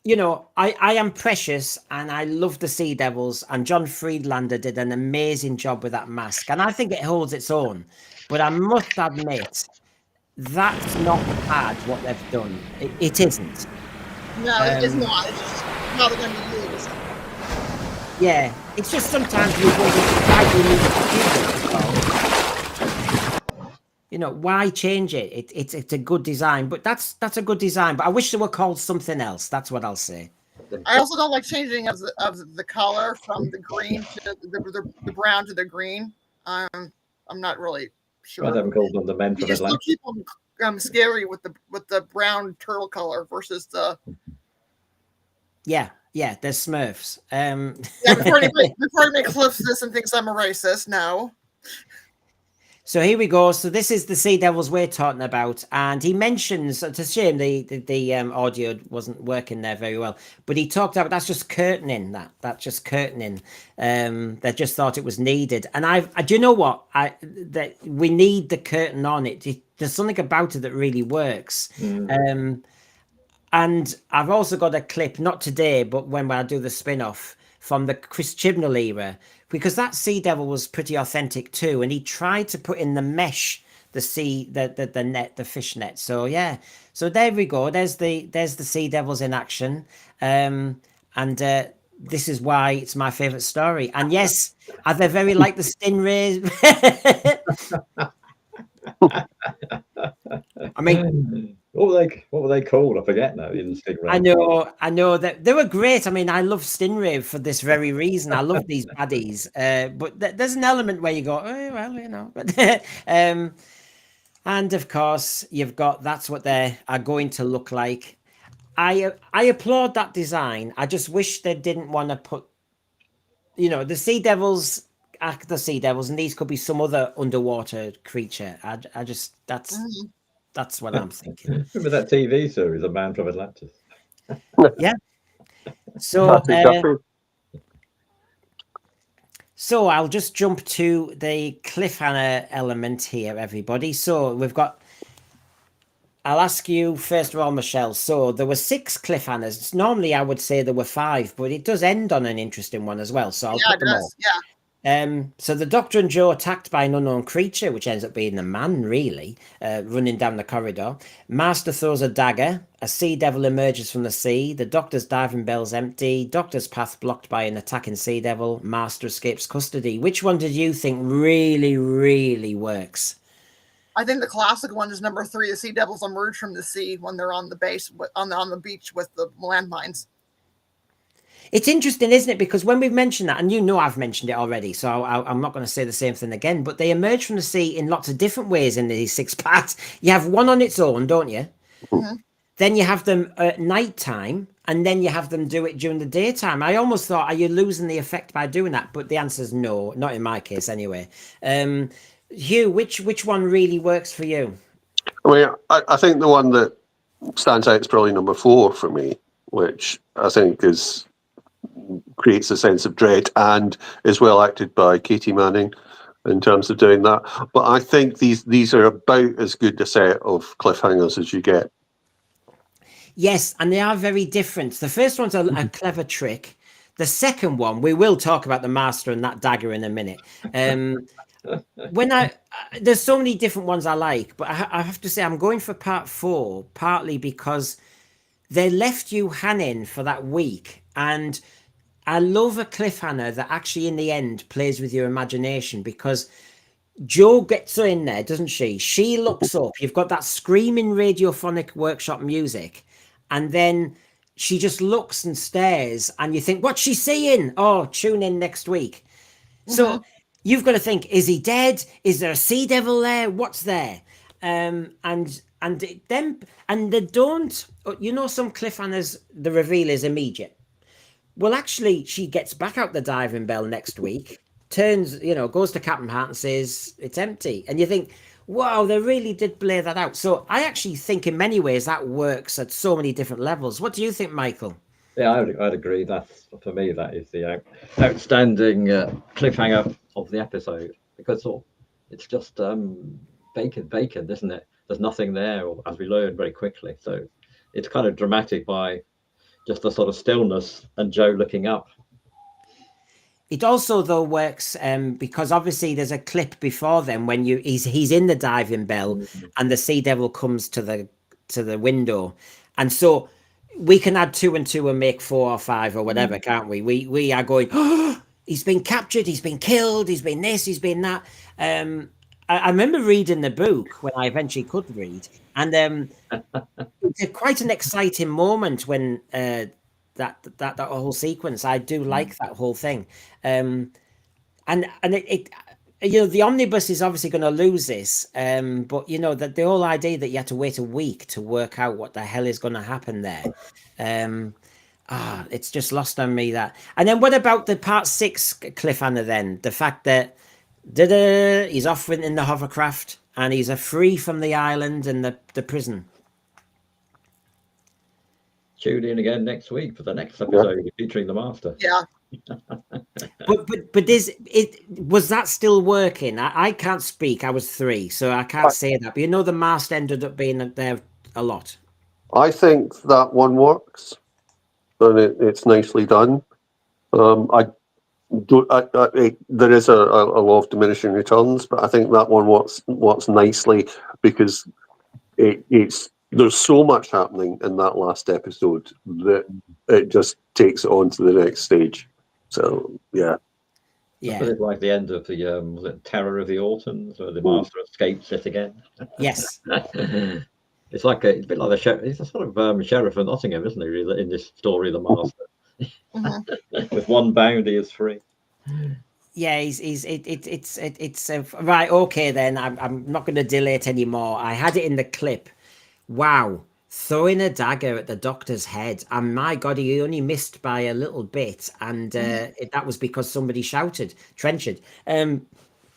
you know, I am precious and I love the Sea Devils, and John Friedlander did an amazing job with that mask, and I think it holds its own. But I must admit, that's not bad what they've done. It isn't. No, it's not. It's just how they're going to be used. Yeah, it's just sometimes you wonder why do you need to do it. You know, why change it? It's a good design, but that's a good design. But I wish they were called something else. That's what I'll say. I also don't like changing of the color from the green to the brown to the green. I'm not really sure. I haven't called them the men from just Atlanta. keep them scary with the brown turtle color versus the. Yeah, they're Smurfs. Before anybody clips this and thinks I'm a racist, no. So here we go. So this is the Sea Devils we're talking about, and he mentions, it's a shame the audio wasn't working there very well, but he talked about that's just curtaining. That's just curtaining. They just thought it was needed, and I do you know what? That we need the curtain on it. There's something about it that really works. And I've also got a clip, not today, but when I do the spin-off from the Chris Chibnall era, because that Sea Devil was pretty authentic too, and he tried to put in the mesh, the net, the fish net. So yeah, so there we go. There's the Sea Devils in action, and this is why it's my favorite story. And yes, are they very like the stingrays? I mean, what were they called? I forget now. I know that they were great. I mean, I love Stingray for this very reason. I love these baddies, but there's an element where you go, oh, well, you know. But and of course, you've got that's what they are going to look like. I applaud that design. I just wish they didn't want to put, you know, the Sea Devils are the Sea Devils, and these could be some other underwater creature. I just that's what I'm thinking. Remember that TV series, A Man from Atlantis? Yeah. So, so I'll just jump to the cliffhanger element here, everybody. So we've got. I'll ask you first of all, Michelle. So there were 6 cliffhangers. Normally, I would say there were 5, but it does end on an interesting one as well. So I'll put them all. Yeah. So the Doctor and Joe attacked by an unknown creature, which ends up being a man, really, running down the corridor. Master throws a dagger. A Sea Devil emerges from the sea. The Doctor's diving bell's empty. Doctor's path blocked by an attacking Sea Devil. Master escapes custody. Which one did you think really, really works? I think the classic one is number 3. The sea devils emerge from the sea when they're on the base on the beach with the landmines. It's interesting, isn't it? Because when we've mentioned that, and you know I've mentioned it already, so I'm not going to say the same thing again, but they emerge from the sea in lots of different ways in these 6 parts. You have one on its own, don't you? Mm-hmm. Then you have them at night time, and then you have them do it during the daytime. I almost thought, are you losing the effect by doing that? But the answer is no, not in my case anyway. Hugh, which one really works for you? I mean, I think the one that stands out is probably number 4 for me, which I think creates a sense of dread and is well acted by Katie Manning in terms of doing that. But I think these are about as good a set of cliffhangers as you get. Yes, and they are very different. The first one's a clever trick. The second one, we will talk about the master and that dagger in a minute. There's so many different ones I like, but I have to say I'm going for part 4, partly because they left you hanging for that week, and I love a cliffhanger that actually in the end plays with your imagination, because Jo gets in there, doesn't she? She looks up, you've got that screaming radiophonic workshop music, and then she just looks and stares, and you think, what's she seeing? Oh, tune in next week. So you've got to think, is he dead? Is there a sea devil there? What's there? And they don't, some cliffhangers, the reveal is immediate. Well, actually, she gets back out the diving bell next week, goes to Captain Hart and says it's empty. And you think, wow, they really did play that out. So I actually think in many ways that works at so many different levels. What do you think, Michael? Yeah, I'd agree. That's, for me, that is the outstanding cliffhanger of the episode, because it's just vacant, isn't it? There's nothing there, as we learn very quickly. So it's kind of dramatic by just the sort of stillness and Jo looking up. It also though works because obviously there's a clip before then when he's in the diving bell and the sea devil comes to the window, and so we can add 2 and 2 and make 4 or 5 or whatever, can't we? We are going, oh, he's been captured, he's been killed, he's been this, he's been that. I remember reading the book when I eventually could read, and it's quite an exciting moment when that whole sequence. I do like that whole thing, and it the omnibus is obviously going to lose this, but that the whole idea that you had to wait a week to work out what the hell is going to happen there, it's just lost on me that. And then what about the part 6 cliffhanger then? The fact that he's off in the hovercraft and he's free from the island and the prison. Tune in again next week for the next episode featuring the master. Yeah. but was that still working? I can't speak. I was 3, so I can't say that. But the master ended up being there a lot. I think that one works, and it's nicely done. There is a law of diminishing returns, but I think that one works nicely because there's so much happening in that last episode that it just takes it on to the next stage. So yeah, it's like the end of the was it Terror of the Autons, where the master escapes it again. Yes. It's a bit like the sheriff. He's a sort of sheriff of Nottingham, isn't he? Really, in this story, the master. With one bound, he is free. Yeah, it's right. Okay, then I'm not going to delay it anymore. I had it in the clip. Wow, throwing a dagger at the doctor's head, and my God, he only missed by a little bit, and that was because somebody shouted, "Trenchard!"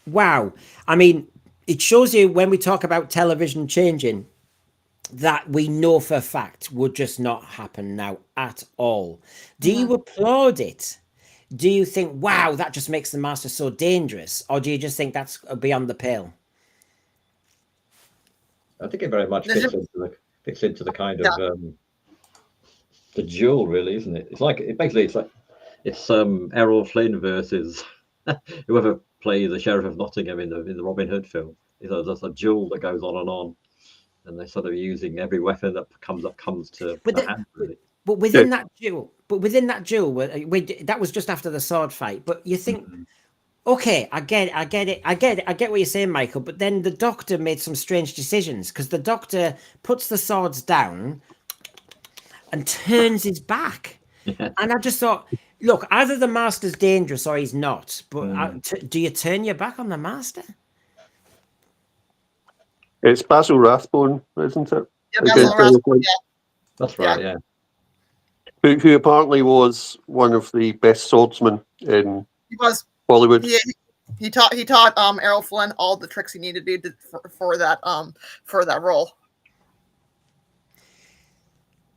Wow, I mean, it shows you when we talk about television changing, that we know for a fact would just not happen now at all. Do you applaud it? Do you think, wow, that just makes the master so dangerous? Or do you just think that's beyond the pale? I think it very much fits into the kind of the duel, really, isn't it? It's Errol Flynn versus whoever plays the Sheriff of Nottingham in the Robin Hood film. There's a duel that goes on, and they're sort of using every weapon that comes to hand. Really. But within that duel, that was just after the sword fight. But you think, okay, I get it, I get what you're saying, Michael. But then the Doctor made some strange decisions because the Doctor puts the swords down and turns his back. And I just thought, look, either the Master's dangerous or he's not. But do you turn your back on the Master? It's Basil Rathbone, isn't it? Yeah, Basil Rathbone, yeah. That's right, yeah. Who apparently was one of the best swordsmen in Bollywood. He taught Errol Flynn all the tricks he needed to do for that role.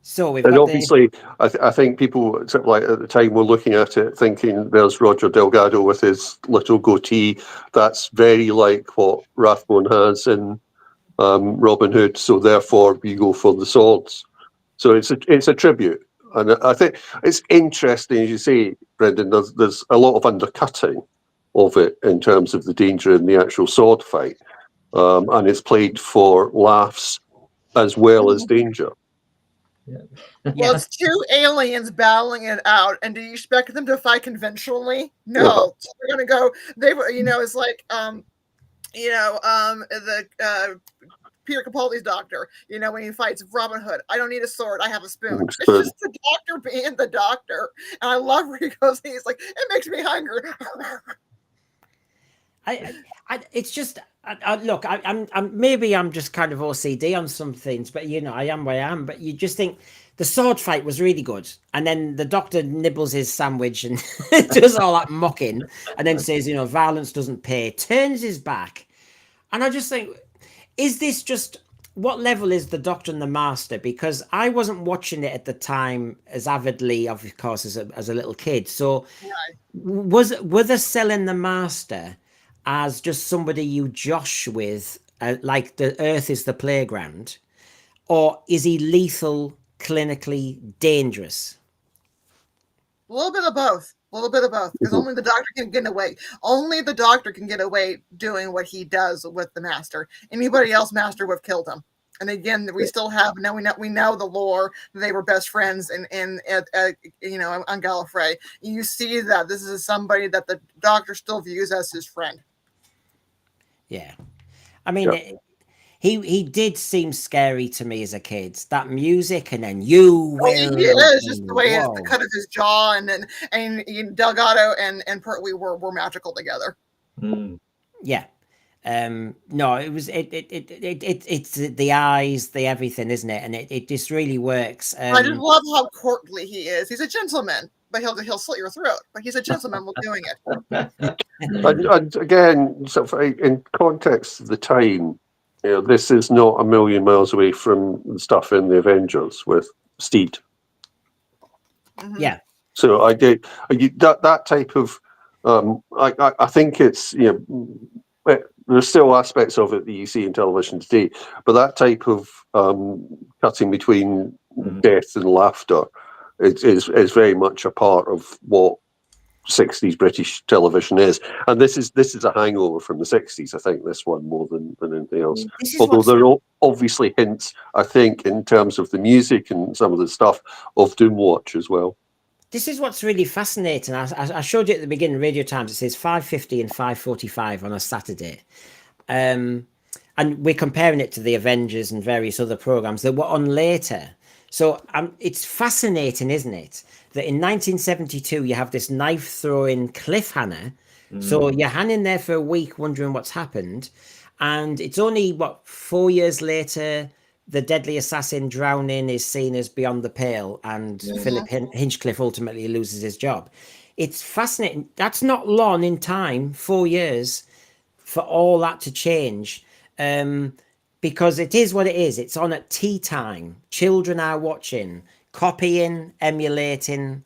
So we've and got obviously, I think people like at the time were looking at it thinking there's Roger Delgado with his little goatee. That's very like what Rathbone has in Robin Hood. So therefore, you go for the swords. So it's a tribute, and I think it's interesting, as you say, Brendan. There's a lot of undercutting of it in terms of the danger in the actual sword fight, and it's played for laughs as well as danger. Well, it's two aliens battling it out, and do you expect them to fight conventionally? No, so they're gonna go. It's like the Peter Capaldi's Doctor. When he fights Robin Hood, I don't need a sword. I have a spoon. It's just the Doctor being the Doctor, and I love where he goes. He's like, it makes me hungry. It's just look. Maybe I'm just kind of OCD on some things, but I am where I am. But you just think the sword fight was really good, and then the Doctor nibbles his sandwich and does all that mocking, and then says, violence doesn't pay. Turns his back, and I just think, is this just what level is the Doctor and the Master? Because I wasn't watching it at the time as avidly, of course, as a little kid. So were they selling the Master as just somebody you josh with, like the Earth is the playground, or is he lethal, clinically dangerous? A little bit of both. Because only the Doctor can get away. Only the Doctor can get away doing what he does with the Master. Anybody else, Master would have killed him. And again, we still have now. We know the lore. They were best friends, on Gallifrey. You see that this is somebody that the Doctor still views as his friend. Yeah, I mean, he did seem scary to me as a kid. That music, and then he is just the way the cut of his jaw, and Delgado and Pertwee were magical together. Yeah, no, it was it's the eyes, the everything, isn't it? And it just really works. I just love how courtly he is. He's a gentleman, but he'll slit your throat. But he's a gentleman while doing it. and again, in context of the time, this is not a million miles away from the stuff in the Avengers with Steed. Yeah. So I get that type of. I think it's there's still aspects of it that you see in television today, but that type of cutting between death and laughter is very much a part of what 60s British television is, and this is a hangover from the 60s. I think this one more than anything else. Although there are obviously hints, I think, in terms of the music and some of the stuff of Doomwatch as well. This is what's really fascinating. I showed you at the beginning, Radio Times, it says 5:50 and 5:45 on a Saturday. And we're comparing it to the Avengers and various other programs that were on later. So it's fascinating, isn't it? That in 1972, you have this knife-throwing cliffhanger. So you're hanging there for a week wondering what's happened. And it's only, 4 years later, the deadly assassin drowning is seen as beyond the pale, and Philip Hinchcliffe ultimately loses his job. It's fascinating. That's not long in time, 4 years, for all that to change. Because it is what it is. It's on at tea time. Children are watching, copying, emulating.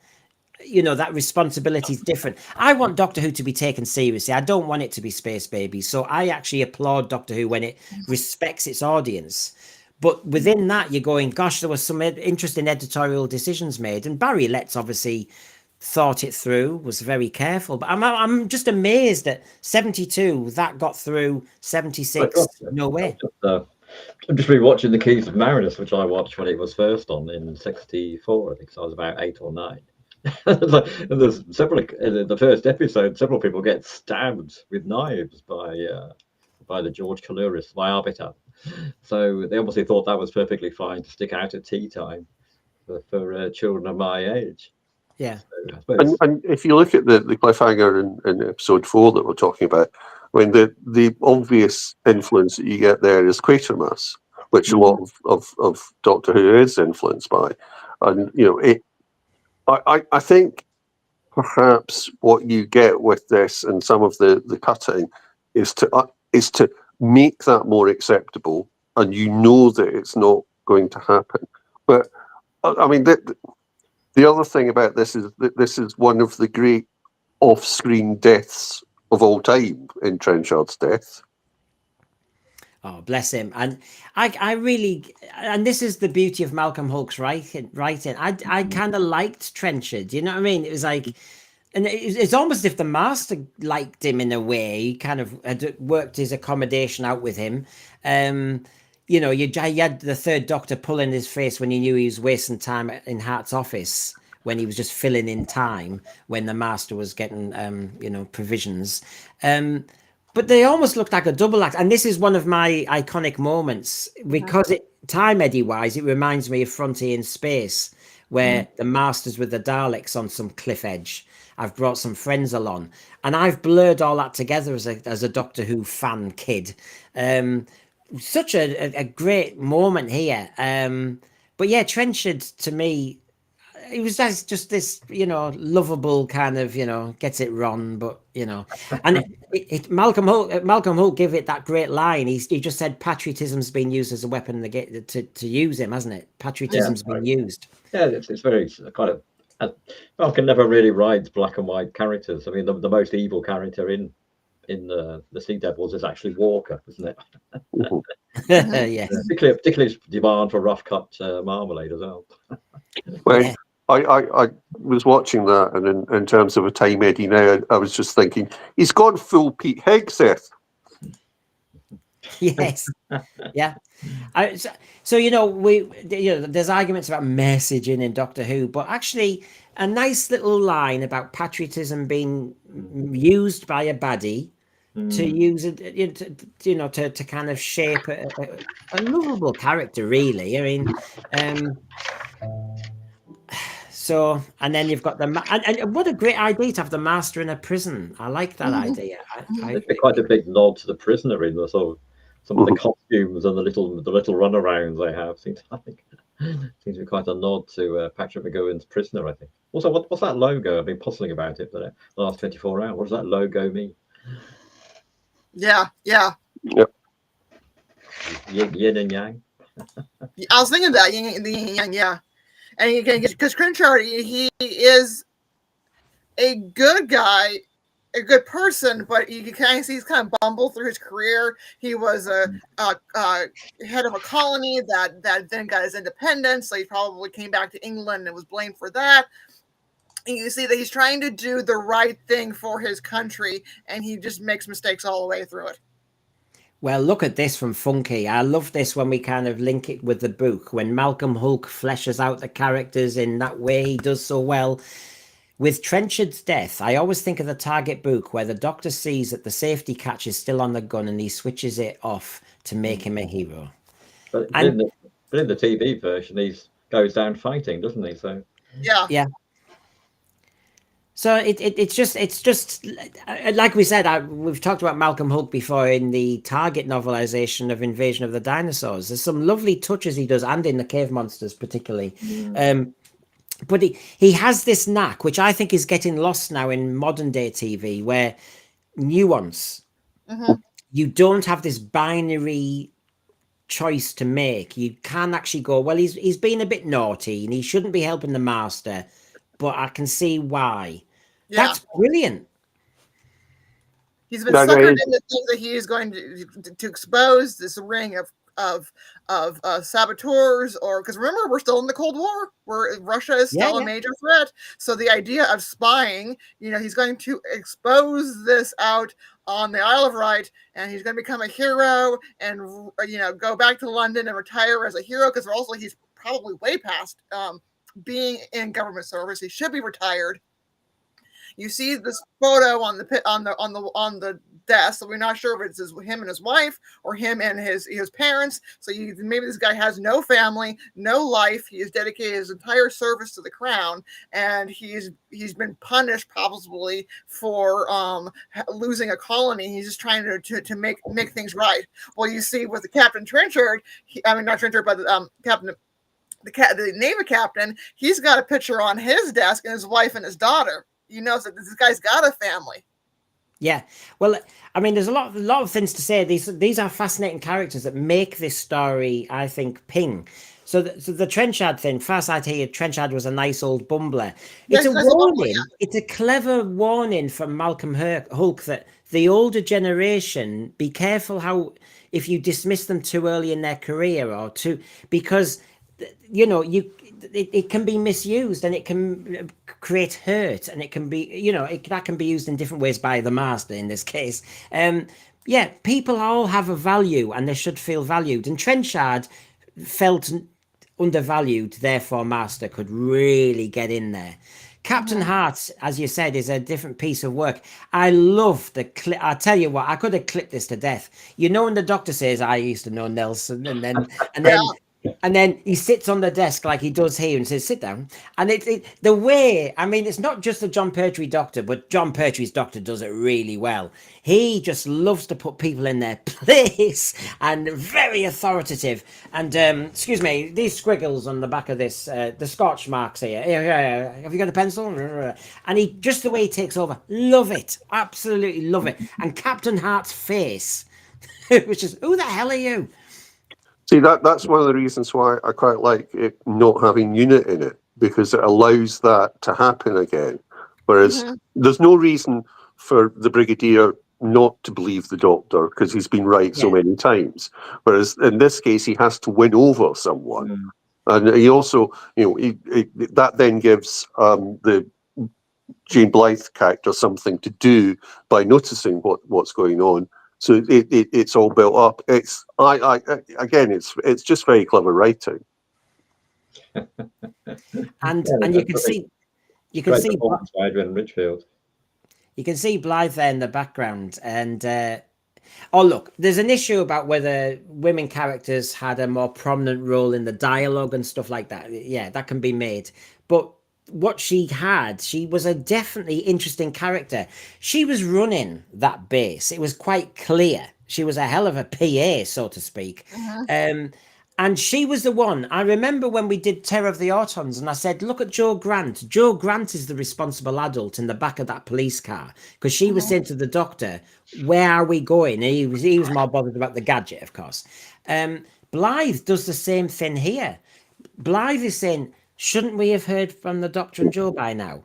That responsibility is different. I want Doctor Who to be taken seriously. I don't want it to be Space Babies. So I actually applaud Doctor Who when it respects its audience. But within that, you're going, gosh, there was some interesting editorial decisions made. And Barry Letts obviously thought it through, was very careful. But I'm just amazed that 72, that got through, 76, no way. I'm just rewatching The Keys of Marinus, which I watched when it was first on in 64, I think. So I was about 8 or 9. And there's several in the first episode. Several people get stabbed with knives by the George Kaluris, my arbiter. So they obviously thought that was perfectly fine to stick out at tea time for children of my age. Yeah. So I suppose, And if you look at the cliffhanger in episode 4 that we're talking about, when the obvious influence that you get there is Quatermass, which a lot of Doctor Who is influenced by. And, I think perhaps what you get with this and some of the cutting is to make that more acceptable, and you know that it's not going to happen. But I mean, the other thing about this is that this is one of the great off-screen deaths of all time in Trenchard's death. Oh, bless him. And I really, and this is the beauty of Malcolm Hulke's writing. I kind of liked Trenchard. You know what I mean? It was like, and it's almost as if the master liked him in a way. He kind of had worked his accommodation out with him. You had the third Doctor pulling his face when he knew he was wasting time in Hart's office, when he was just filling in time when the master was getting, provisions. But they almost looked like a double act. And this is one of my iconic moments because time eddy wise, it reminds me of Frontier in Space, where the master's with the Daleks on some cliff edge. I've brought some friends along, and I've blurred all that together as a Doctor Who fan kid. Such a great moment here. But yeah, Trenchard to me, it was just this, lovable kind of, gets it wrong, but and Malcolm Hulke gave it that great line. He just said patriotism's been used as a weapon to use him, hasn't it? Patriotism's been used. Yeah, it's very kind of. Malcolm never really writes black and white characters. I mean, the most evil character in the Sea Devils is actually Walker, isn't it? Yes. Particularly his demand for rough cut marmalade as well. Well, Yeah. I was watching that, and in terms of a time eddy now, I was just thinking, he's gone full Pete Hegseth. Yes. Yeah. So there's arguments about messaging in Doctor Who, but actually a nice little line about patriotism being used by a baddie to use it, to kind of shape a lovable character, really. I mean, so, and then you've got and what a great idea to have the master in a prison. I like that idea. It'd be quite a big nod to the prisoner in the sort of some of the costumes and the little runarounds they have. Seems to be quite a nod to Patrick McGowan's Prisoner, I think. Also, what's that logo? I've been puzzling about it for the last 24 hours. What does that logo mean? Yeah. Yep. Yin and yang. I was thinking that yin and yang, yeah. And because Trenchard, he is a good guy, a good person, but you can kind of see he's kind of bumbled through his career. He was a head of a colony that then got his independence, so he probably came back to England and was blamed for that. And you see that he's trying to do the right thing for his country, and he just makes mistakes all the way through it. Well, look at this from Funky. I love this when we kind of link it with the book, when Malcolm Hulke fleshes out the characters in that way he does so well. With Trenchard's death, I always think of the Target book where the Doctor sees that the safety catch is still on the gun and he switches it off to make him a hero. But in the TV version, he goes down fighting, doesn't he? So yeah. So it's just like we said, we've talked about Malcolm Hulke before in the Target novelization of Invasion of the Dinosaurs. There's some lovely touches he does, and in the Cave Monsters particularly. But he has this knack, which I think is getting lost now in modern day TV, where nuance. You don't have this binary choice to make. You can actually go, well, he's been a bit naughty and he shouldn't be helping the master, but I can see why. Yeah. That's brilliant. He's been suckered into things that he is going to expose this ring of saboteurs, or because remember, we're still in the Cold War, where Russia is still a major threat. So the idea of spying, he's going to expose this out on the Isle of Wight, and he's going to become a hero, and go back to London and retire as a hero. Because also he's probably way past being in government service. He should be retired. You see this photo on the desk, so we're not sure if it's him and his wife or him and his parents. So maybe this guy has no family, no life. He has dedicated his entire service to the crown, and he's been punished possibly for losing a colony. He's just trying to make things right. Well, you see with the Captain Trenchard, not Trenchard, but Captain. The Navy captain, he's got a picture on his desk and his wife and his daughter. You know that this guy's got a family. Yeah, well, I mean, there's a lot of things to say. These are fascinating characters that make this story, I think, ping. So the Trenchard thing, first I'd hear Trenchard was a nice old bumbler. It's a warning. It's a clever warning from Malcolm Hulke that the older generation, be careful how if you dismiss them too early in their career or because it can be misused and it can create hurt, and it can be that can be used in different ways by the master in this case. People all have a value and they should feel valued, and Trenchard felt undervalued, therefore master could really get in there. Captain Hart, as you said, is a different piece of work. I love the clip. I tell you what, I could have clipped this to death. When the doctor says, "I used to know Nelson," and then he sits on the desk like he does here and says, "Sit down." And the way, it's not just the John Pertwee doctor, but John Pertwee's doctor does it really well. He just loves to put people in their place and very authoritative. And excuse me, these squiggles on the back of this, the Scotch marks here. Have you got a pencil? And he just the way he takes over, love it, absolutely love it. And Captain Hart's face, which is, who the hell are you? See, that's one of the reasons why I quite like it not having unit in it, because it allows that to happen again. Whereas there's no reason for the Brigadier not to believe the doctor because he's been right so many times. Whereas in this case, he has to win over someone. And he also, that then gives the Jane Blythe character something to do by noticing what's going on. So it's all built up. It's it's just very clever writing. and you can see Adrian Richfield. You can see Blythe there in the background, and look, there's an issue about whether women characters had a more prominent role in the dialogue and stuff like that. Yeah, that can be made, but what she was a definitely interesting character. She was running that base. It was quite clear. She was a hell of a PA, so to speak. And she was the one. I remember when we did Terror of the Autons, and I said, look at Joe Grant. Joe Grant is the responsible adult in the back of that police car, because she was saying to the doctor, where are we going? He was more bothered about the gadget, of course. Blythe does the same thing here. Blythe is saying, shouldn't we have heard from the Doctor and Joe by now?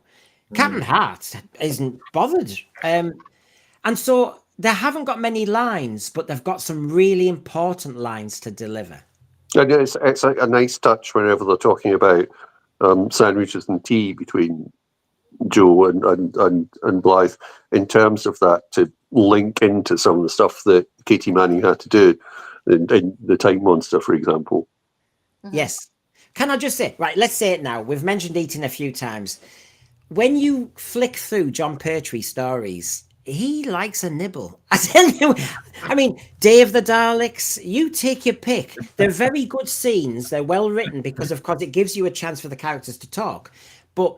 Captain Hart isn't bothered. And so they haven't got many lines, but they've got some really important lines to deliver. And it's like a nice touch whenever they're talking about sandwiches and tea between Joe and Blythe, in terms of that, to link into some of the stuff that Katie Manning had to do in The Time Monster, for example. Yes. Can I just say, right, let's say it now. We've mentioned eating a few times. When you flick through John Pertwee stories, he likes a nibble. I tell you, Day of the Daleks, you take your pick. They're very good scenes. They're well written because, of course, it gives you a chance for the characters to talk. But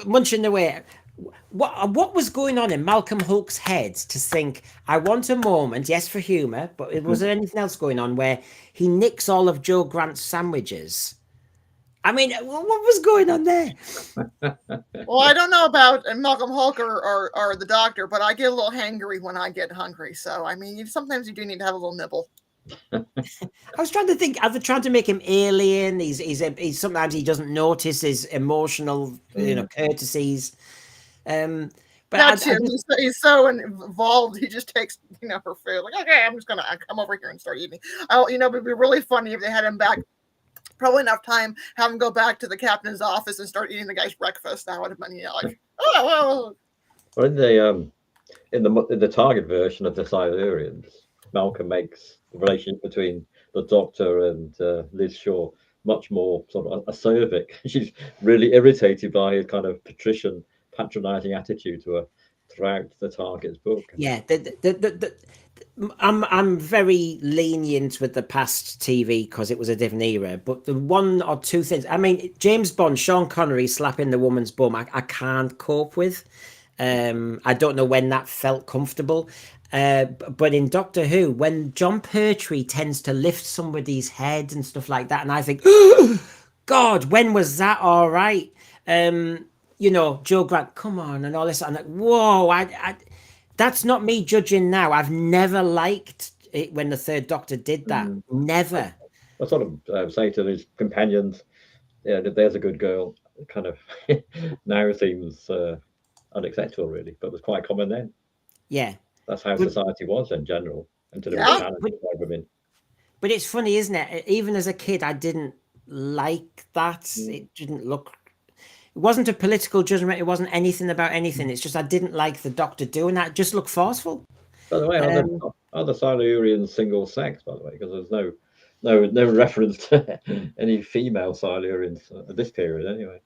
munching away, what was going on in Malcolm Hulke's head to think, I want a moment, yes, for humour, but was there anything else going on where he nicks all of Joe Grant's sandwiches? What was going on there? Well, I don't know about Malcolm Hulke or the doctor, but I get a little hangry when I get hungry. So, sometimes you do need to have a little nibble. I was trying to think, are they trying to make him alien? He's sometimes he doesn't notice his emotional, courtesies. But he's so involved. He just takes, her food. Like, okay, I'm just gonna come over here and start eating. It'd be really funny if they had him back. Probably enough time, have him go back to the captain's office and start eating the guy's breakfast. That would have been, like, oh. Well, in the target version of the Silurians, Malcolm makes the relationship between the Doctor and Liz Shaw much more sort of acerbic. She's really irritated by his kind of patrician, patronising attitude to her throughout the Target's book. Yeah, I'm very lenient with the past TV because it was a different era. But the one or two things, I mean, James Bond, Sean Connery slapping the woman's bum, I can't cope with. I don't know when that felt comfortable. But in Doctor Who, when John Pertwee tends to lift somebody's head and stuff like that, and I think, God, when was that all right? You know, Joe Grant, come on, and all this. I'm like, whoa, that's not me judging now. I've never liked it when the Third Doctor did that. Never. I sort of say to his companions, yeah, there's a good girl. Kind of now seems unacceptable, really, but it was quite common then. Yeah. That's how society was in general, until it Yeah. was challenged by women. But it's funny, isn't it? Even as a kid, I didn't like that. It didn't look. It wasn't a political judgment. It wasn't anything about anything. It's just I didn't like the Doctor doing that. It just looked forceful. By the way, are the Silurians single sex, by the way? Because there's no reference to any female Silurians at this period, anyway.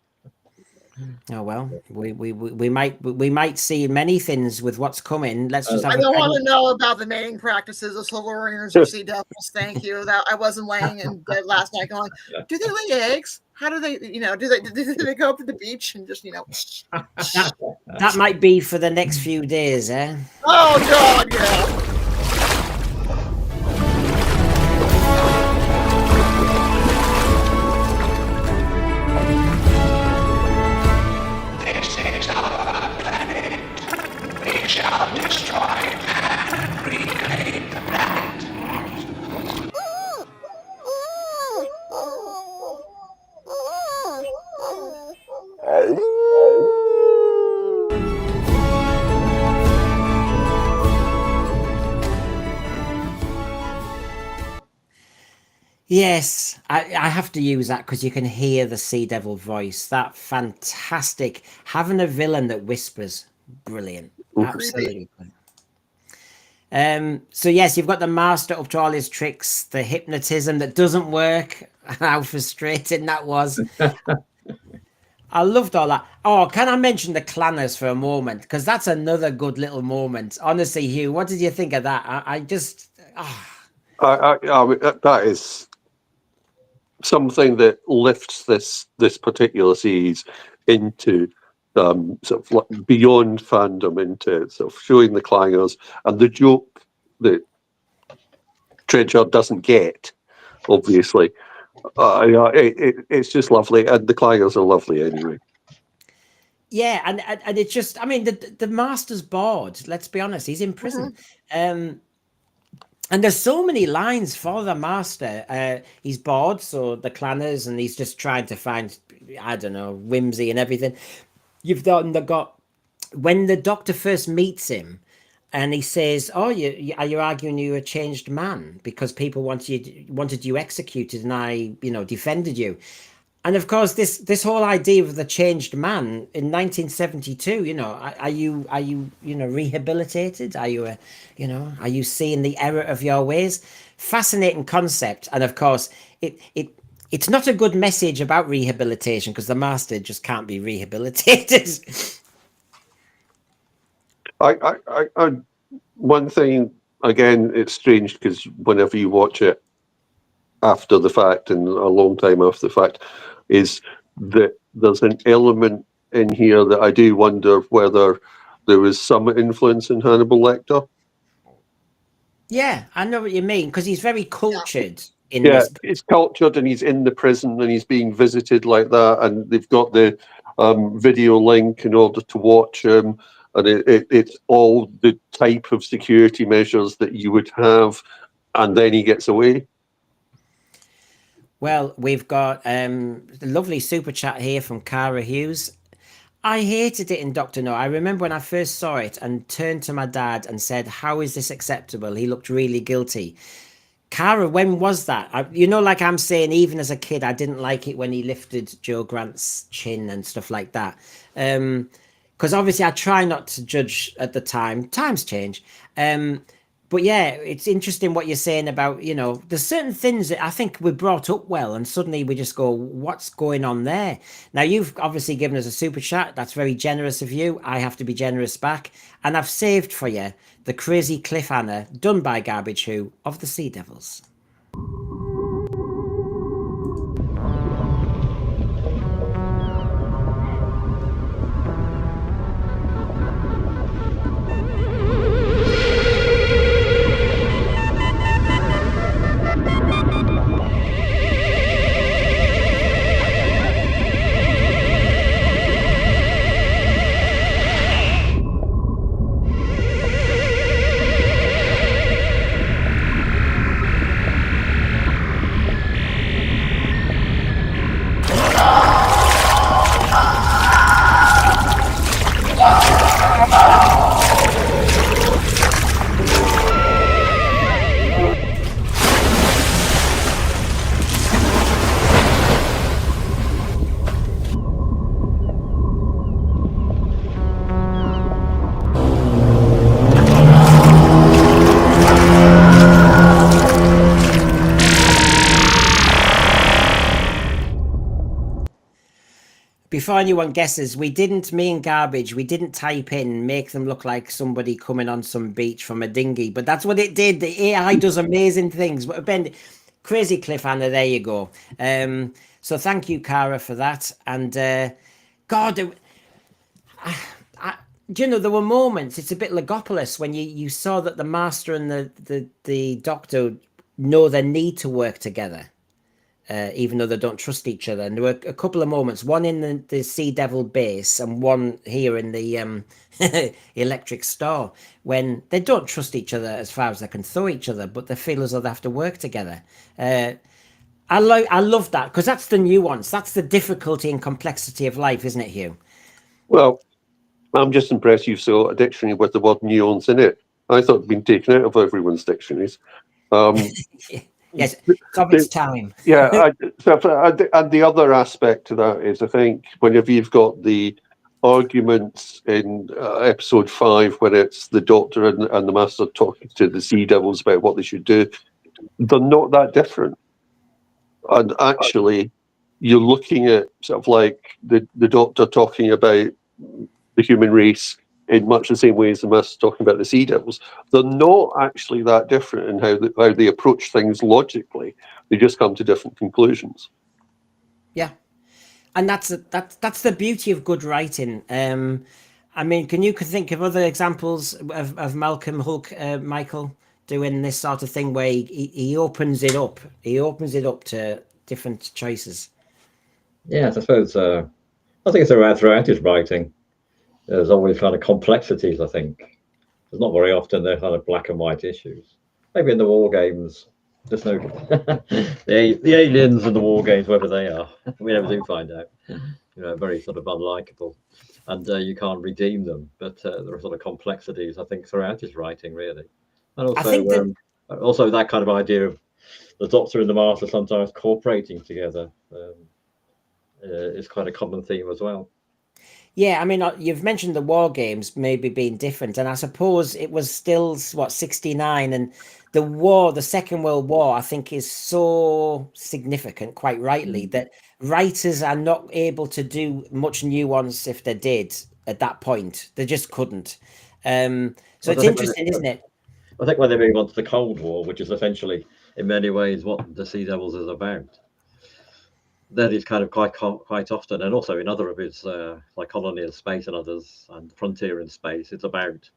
Oh well, we might see many things with what's coming. Let's just have I don't want to know about the mating practices of Silurians or Sea Devils. Thank you. That I wasn't laying in bed last night going, do they lay eggs? How do they, do they go up to the beach and just, that might be for the next few days, eh? Oh God, yeah. This is our planet. We shall destroy and reclaim the planet. Yes, I have to use that because you can hear the Sea Devil voice. That fantastic. Having a villain that whispers, brilliant. Absolutely. So yes, you've got the master up to all his tricks, the hypnotism that doesn't work. How frustrating that was. I loved all that. Oh, can I mention the clanners for a moment? Because that's another good little moment. Honestly, Hugh, what did you think of that? I just. I mean, that is something that lifts this particular series into sort of like beyond fandom, into sort of showing the clangers and the joke that Trenchard doesn't get, obviously. It's just lovely, and the clangers are lovely anyway. Yeah, and it's just, I mean, the master's bored. Let's be honest, he's in prison. And there's so many lines for the master. He's bored, so the clanners, and he's just trying to find, I don't know, whimsy and everything. You've got when the Doctor first meets him, and he says, "Oh, are you arguing you're a changed man because people wanted you executed, and I, defended you." And of course, this whole idea of the changed man in 1972, are you rehabilitated? Are you are you seeing the error of your ways? Fascinating concept, and of course, it's not a good message about rehabilitation because the master just can't be rehabilitated. One thing, again, it's strange because whenever you watch it after the fact and a long time after the fact, is that there's an element in here that I do wonder whether there was some influence in Hannibal Lecter. Yeah, I know what you mean because he's very cultured. He's cultured and he's in the prison and he's being visited like that, and they've got the video link in order to watch him, and it's all the type of security measures that you would have, and then he gets away. Well, we've got a lovely super chat here from Cara Hughes. I hated it in Doctor No. I remember when I first saw it and turned to my dad and said, "How is this acceptable? He looked really guilty." Cara, when was that? Like I'm saying, even as a kid, I didn't like it when he lifted Joe Grant's chin and stuff like that. Because obviously I try not to judge at the time. Times change. But yeah, it's interesting what you're saying about, you know, there's certain things that I think we brought up well, and suddenly we just go, what's going on there? Now, you've obviously given us a super chat. That's very generous of you. I have to be generous back. And I've saved for you the crazy cliffhanger done by Garbage Who of the Sea Devils. Before anyone guesses, me and Garbage, we didn't type in, make them look like somebody coming on some beach from a dinghy, but that's what it did. The AI does amazing things. But Ben, crazy cliffhanger, there you go. So thank you, Cara, for that. And God, do you know, there were moments, it's a bit Legopolis, when you saw that the Master and the Doctor know their need to work together. Even though they don't trust each other. And there were a couple of moments, one in the Sea Devil base and one here in the electric store, when they don't trust each other as far as they can throw each other, but they feel as though they have to work together. I love that, because that's the nuance. That's the difficulty and complexity of life, isn't it, Hugh? Well, I'm just impressed you saw a dictionary with the word nuance in it. I thought it'd been taken out of everyone's dictionaries. Yes, it's of its time. Yeah, and the other aspect to that is, I think, whenever you've got the arguments in episode 5, when it's the Doctor and the Master talking to the Sea Devils about what they should do, they're not that different. And actually, you're looking at sort of like the Doctor talking about the human race in much the same way as the Master's talking about the Sea Devils. They're not actually that different in how they approach things logically. They just come to different conclusions. Yeah, and that's the beauty of good writing. I mean, can you think of other examples of Malcolm Hulk, Michael, doing this sort of thing where he opens it up? He opens it up to different choices. Yeah, I suppose. I think it's throughout his writing. There's always kind of complexities, I think. There's not very often they're kind of black and white issues. Maybe in the war games, there's no the aliens and the war games, wherever they are, we never do find out. You know, very sort of unlikable, and you can't redeem them. But there are sort of complexities, I think, throughout his writing, really. And also, I think also that kind of idea of the Doctor and the Master sometimes cooperating together is quite a common theme as well. Yeah, I mean, you've mentioned the war games maybe being different, and I suppose it was still, 69, and the Second World War, I think, is so significant, quite rightly, that writers are not able to do much nuance if they did at that point. They just couldn't. So it's interesting, isn't it? I think when they move on to the Cold War, which is essentially, in many ways, what the Sea Devils is about, that is kind of quite often, and also in other of his, like Colony in Space and others, and Frontier in Space, it's about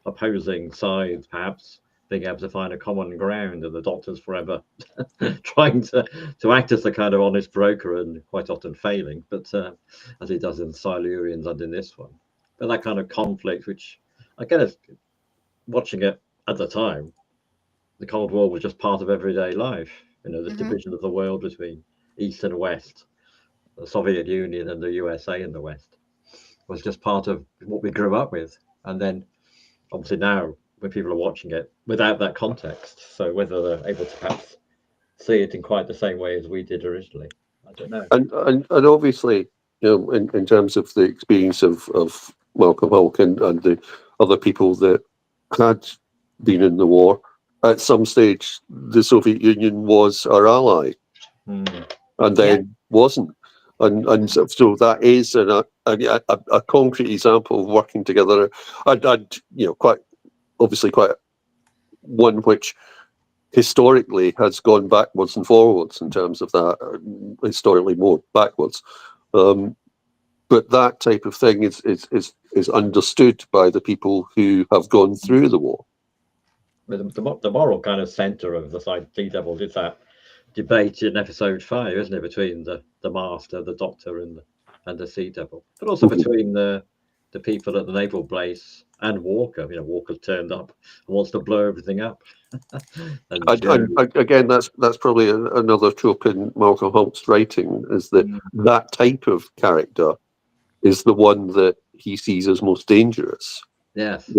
opposing sides, perhaps being able to find a common ground, and the Doctor's forever trying to act as the kind of honest broker and quite often failing, but as he does in Silurians and in this one. But that kind of conflict, which I guess watching it at the time, the Cold War was just part of everyday life. You know, this division of the world between East and West, the Soviet Union and the USA in the West, was just part of what we grew up with. And then obviously now when people are watching it without that context, so whether they're able to perhaps see it in quite the same way as we did originally, I don't know. And obviously, you know, in terms of the experience of Malcolm Hulk and the other people that had been in the war. At some stage, the Soviet Union was our ally, and then wasn't. And so that is a concrete example of working together. And quite one which historically has gone backwards and forwards in terms of that, historically more backwards. But that type of thing is understood by the people who have gone through the war. The moral kind of centre of the Sea Devils is that debate in episode 5, isn't it, between the Master, the Doctor, and the Sea Devil, but also between the people at the naval base and Walker. Walker's turned up and wants to blow everything up. and again, that's probably another trope in Malcolm Holt's writing, is that that type of character is the one that he sees as most dangerous. Yes.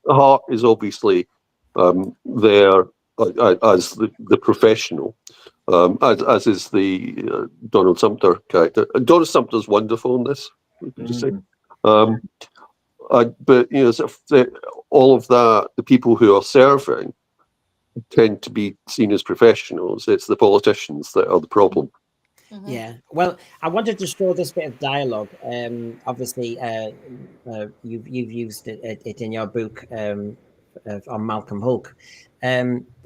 Hart is obviously there as the professional, as is the Donald Sumter character. And Donald Sumter's wonderful in this, would you say? But all of that, the people who are serving tend to be seen as professionals. It's the politicians that are the problem. Yeah, well, I wanted to show this bit of dialogue. Obviously, you've used it in your book on Malcolm Hulke.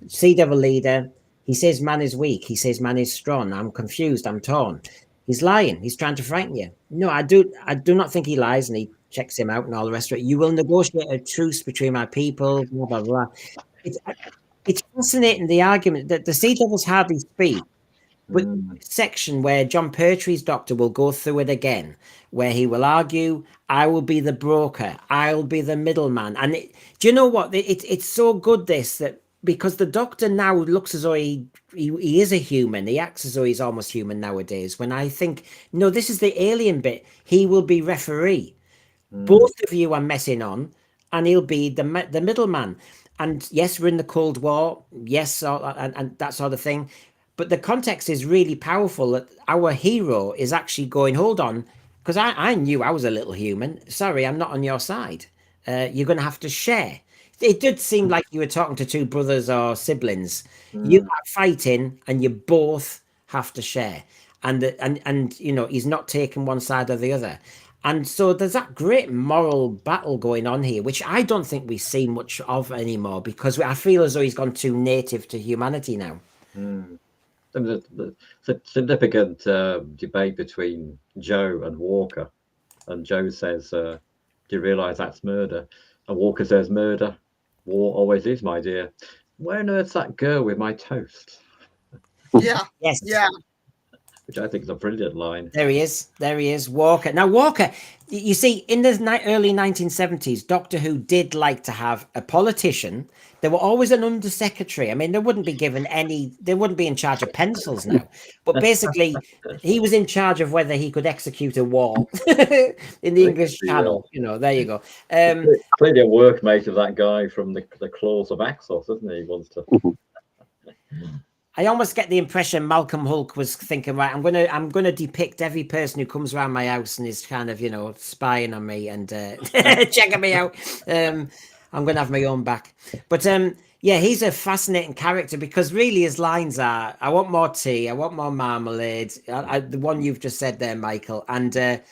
Sea Devil leader, he says man is weak. He says man is strong. I'm confused. I'm torn. He's lying. He's trying to frighten you. No, I do not think he lies, and he checks him out and all the rest of it. You will negotiate a truce between my people. Blah blah blah. It's fascinating, the argument that the Sea Devils hardly speak. But section where John Pertwee's Doctor will go through it again, where he will argue, I will be the broker, I'll be the middleman. And do you know what? It's so good, this, that because the Doctor now looks as though he is a human. He acts as though he's almost human nowadays. When I think, no, this is the alien bit. He will be referee. Both of you are messing on, and he'll be the middleman. And yes, we're in the Cold War. Yes, and that sort of thing. But the context is really powerful, that our hero is actually going, hold on, because I knew I was a little human. Sorry, I'm not on your side. You're going to have to share. It did seem like you were talking to two brothers or siblings. You are fighting and you both have to share. And he's not taking one side or the other. And so there's that great moral battle going on here, which I don't think we see much of anymore, because I feel as though he's gone too native to humanity now. The significant debate between Joe and Walker, and Joe says, do you realise that's murder? And Walker says, murder, war always is, my dear. Where on earth's that girl with my toast? Yeah. Yes. Yeah. Which I think is a brilliant line. There he is, Walker. Now, Walker, you see, in the early 1970s, Doctor Who did like to have a politician. There were always an undersecretary. I mean, they wouldn't be in charge of pencils now. But basically, he was in charge of whether he could execute a war in the English Channel. There you go. Clearly a workmate of that guy from the Claws of Axos, isn't he? He wants to... I almost get the impression Malcolm Hulke was thinking, right, I'm gonna depict every person who comes around my house and is kind of, spying on me and checking me out. I'm gonna have my own back. But he's a fascinating character, because really his lines are, I want more tea, I want more marmalade. The one you've just said there, Michael. And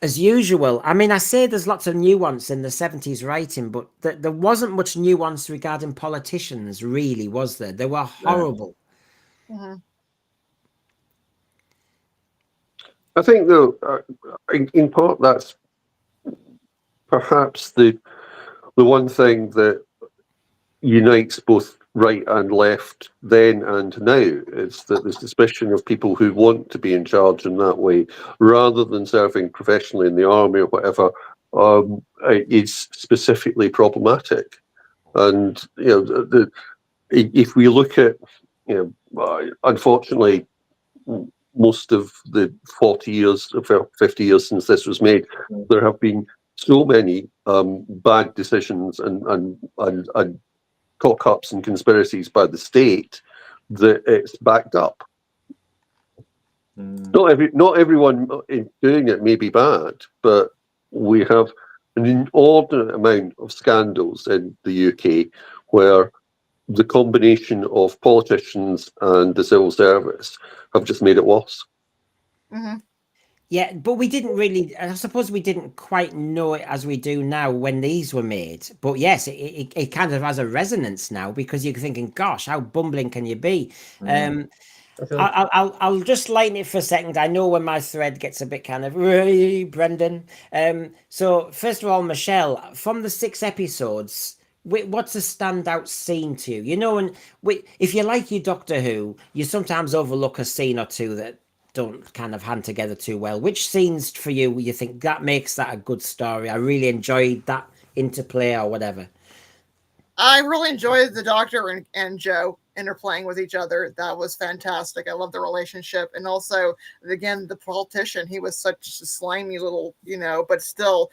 as usual, I mean, I say there's lots of nuance in the 70s writing, but there wasn't much nuance regarding politicians, really, was there? They were horrible. Mm-hmm. I think, though, in part, that's perhaps the one thing that unites both right and left then and now, is that the suspicion of people who want to be in charge in that way, rather than serving professionally in the army or whatever, is specifically problematic. And if we look at, unfortunately, most of the 40 years, 50 years since this was made, there have been so many bad decisions and cock-ups and conspiracies by the state that it's backed up. Not everyone in doing it may be bad, but we have an inordinate amount of scandals in the UK where the combination of politicians and the civil service have just made it worse. Hmm. Yeah, but we didn't really, I suppose we didn't quite know it as we do now when these were made. But yes, it kind of has a resonance now because you're thinking, gosh, how bumbling can you be? Mm. That's it. I'll just lighten it for a second. I know when my thread gets a bit kind of Brendan. So first of all, Michelle, from the 6 episodes, what's a standout scene to you? You know, and if you like your Doctor Who, you sometimes overlook a scene or two that don't kind of hand together too well. Which scenes for you think that makes that a good story? I really enjoyed that interplay or whatever. I really enjoyed the Doctor and Joe interplaying with each other. That was fantastic. I love the relationship. And also, again, the politician, he was such a slimy little, but still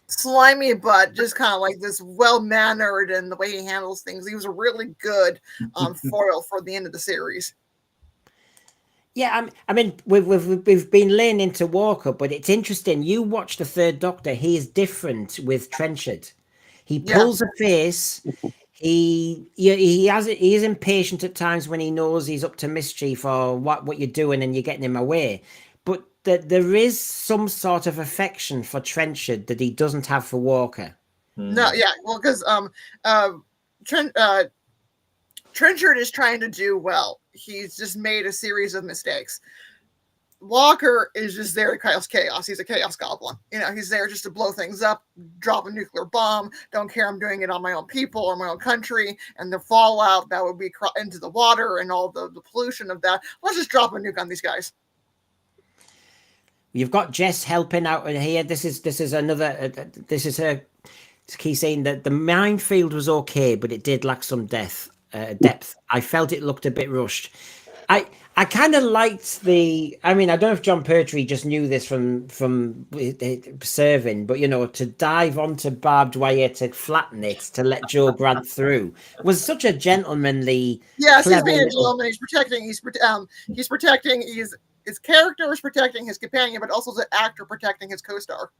slimy, but just kind of like this well-mannered, and the way he handles things. He was a really good foil for the end of the series. Yeah, I mean, we've been laying into Walker, but it's interesting. You watch the Third Doctor; he is different with Trenchard. He Yeah. pulls a face. He is impatient at times when he knows he's up to mischief or what you're doing and you're getting him away. But there is some sort of affection for Trenchard that he doesn't have for Walker. No, yeah, well, because Trenchard is trying to do well. He's just made a series of mistakes. Walker is just there to cause chaos. He's a chaos goblin. He's there just to blow things up, drop a nuclear bomb. Don't care. I'm doing it on my own people or my own country, and the fallout that would be into the water and all the pollution of that. Let's just drop a nuke on these guys. You've got Jess helping out here. This is another. This is her key saying that the minefield was okay, but it did lack some depth. I felt it looked a bit rushed. I kind of liked I mean, I don't know if John Pertwee just knew this from serving, but to dive onto barbed wire to flatten it to let Joe Grant through was such a gentlemanly. Yes, he's clever being a little- gentleman. He's protecting. His character is protecting his companion, but also the actor protecting his co-star.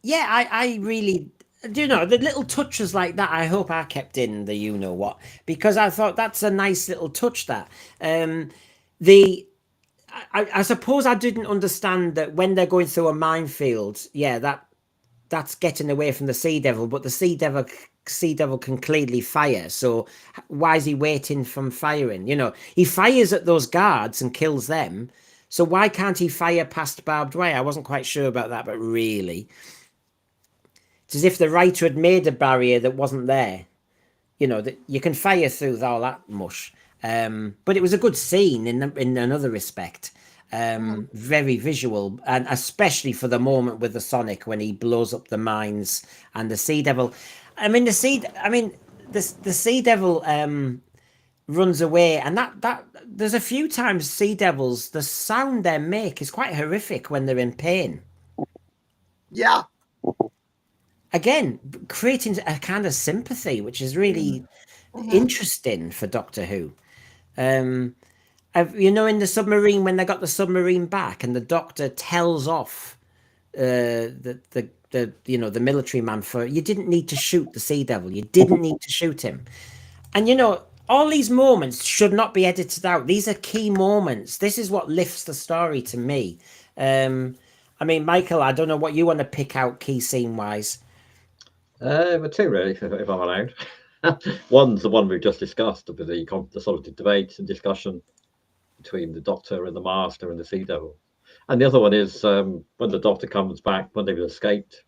Yeah, I really do the little touches like that. I hope I kept in the what, because I thought that's a nice little touch. That I suppose I didn't understand that when they're going through a minefield. Yeah, that's getting away from the Sea Devil, but the Sea Devil can clearly fire. So why is he waiting from firing? He fires at those guards and kills them. So why can't he fire past barbed wire? I wasn't quite sure about that, but really, it's as if the writer had made a barrier that wasn't there. That you can fire through all that mush. But it was a good scene in another respect. Very visual, and especially for the moment with the Sonic when he blows up the mines and the Sea Devil. The Sea Devil runs away, and that there's a few times Sea Devils, the sound they make is quite horrific when they're in pain. Yeah. Again, creating a kind of sympathy, which is really interesting for Doctor Who. In the submarine, when they got the submarine back and the Doctor tells off the military man for, you didn't need to shoot the Sea Devil, you didn't need to shoot him. And all these moments should not be edited out. These are key moments. This is what lifts the story to me. Michael, I don't know what you want to pick out key scene wise. But two really, if I'm allowed. One's the one we've just discussed, with the sort of debate and discussion between the Doctor and the Master and the Sea Devil. And the other one is when the Doctor comes back, when they've escaped,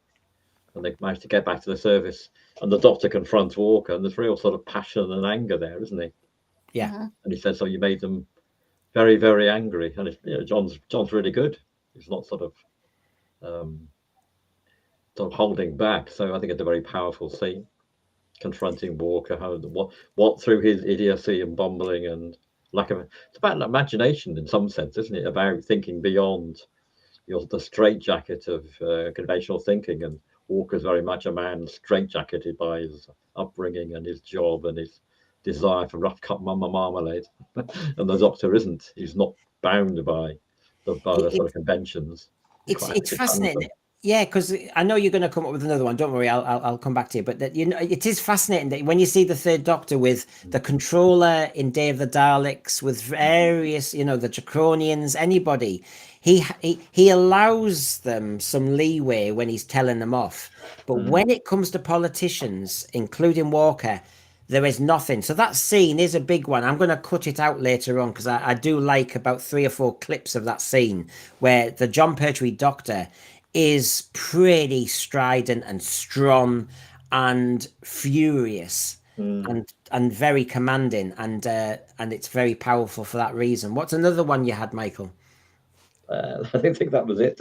and they've managed to get back to the service, and the Doctor confronts Walker, and there's real sort of passion and anger there, isn't he? Yeah. And he says, "So you made them very, very angry." And John's really good. He's not sort of holding back. So I think it's a very powerful scene, confronting Walker, what through his idiocy and bumbling and lack of, it's about imagination in some sense, isn't it? About thinking beyond the straitjacket of conventional thinking. And Walker's very much a man straitjacketed by his upbringing and his job and his desire for rough cut mama marmalade. And the Doctor isn't. He's not bound by the sort of conventions. It's fascinating. Yeah, because I know you're going to come up with another one. Don't worry, I'll come back to you. But that, you know, it is fascinating that when you see the Third Doctor with the Controller in Day of the Daleks, with various, you know, the Draconians, anybody, he allows them some leeway when he's telling them off. But when it comes to politicians, including Walker, there is nothing. So that scene is a big one. I'm going to cut it out later on because I do like about 3 or 4 clips of that scene where the John Pertwee Doctor is pretty strident and strong and furious and very commanding, and it's very powerful for that reason. What's another one you had, Michael? I didn't think that was it.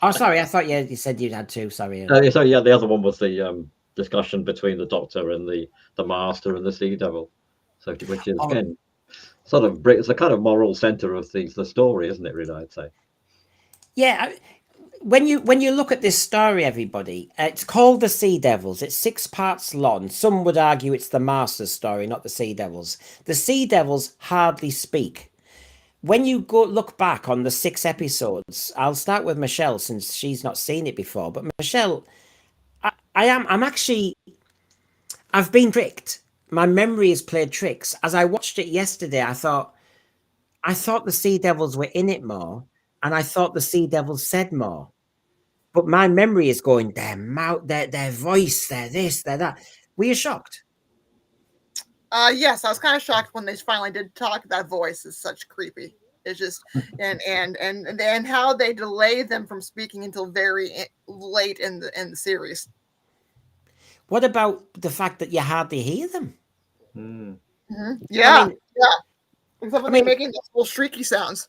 Oh, sorry, I thought you said you had two. Sorry. So yeah, the other one was the discussion between the Doctor and the Master and the Sea Devil. So which is again sort of it's a kind of moral center of the story, isn't it? Really, I'd say. Yeah. When you look at this story, everybody, it's called The Sea Devils. It's 6 parts long. Some would argue it's the Master's story, not the Sea Devils. The Sea Devils hardly speak. When you go look back on the 6 episodes, I'll start with Michelle since she's not seen it before. But Michelle, I've been tricked. My memory has played tricks. As I watched it yesterday, I thought the Sea Devils were in it more, and I thought the Sea Devils said more. But my memory is going, their mouth, their voice, their this, their that. Were you shocked? Yes, I was kind of shocked when they finally did talk. That voice is such creepy. It's just and how they delay them from speaking until very late in the series. What about the fact that you hardly hear them? Yeah, I mean, yeah. Except when they're making those little shrieky sounds.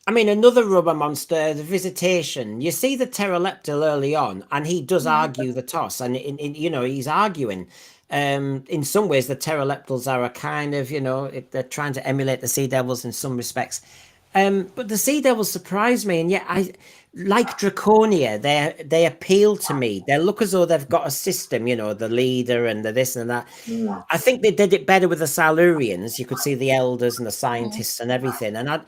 I mean, another rubber monster, the Visitation. You see the pterodactyl early on, and he does argue the toss, and you know he's arguing. In some ways, the pterodactyls are a kind of, you know, they're trying to emulate the Sea Devils in some respects. But the Sea Devils surprise me, and yet I like Draconia. They appeal to me. They look as though they've got a system, you know, the leader and the this and that. I think they did it better with the Silurians. You could see the elders and the scientists and everything. And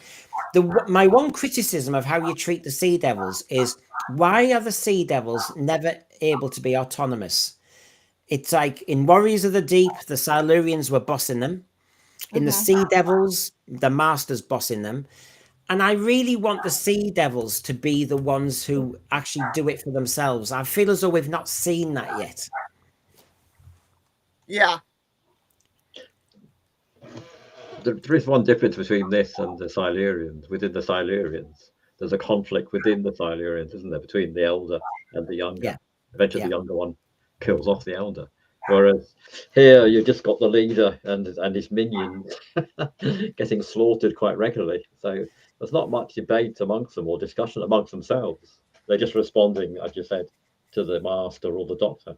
my one criticism of how you treat the Sea Devils is, why are the Sea Devils never able to be autonomous? It's like in Warriors of the Deep, the Silurians were bossing them. In the Sea Devils, the Master's bossing them. And I really want the Sea Devils to be the ones who actually do it for themselves. I feel as though we've not seen that yet. Yeah. There is one difference between this and the Silurians. Within the Silurians, there's a conflict within the Silurians, isn't there, between the elder and the younger? Yeah. Eventually, the younger one kills off the elder. Whereas here, you just got the leader and his minions getting slaughtered quite regularly. So there's not much debate amongst them or discussion amongst themselves. They're just responding, as you said, to the Master or the Doctor.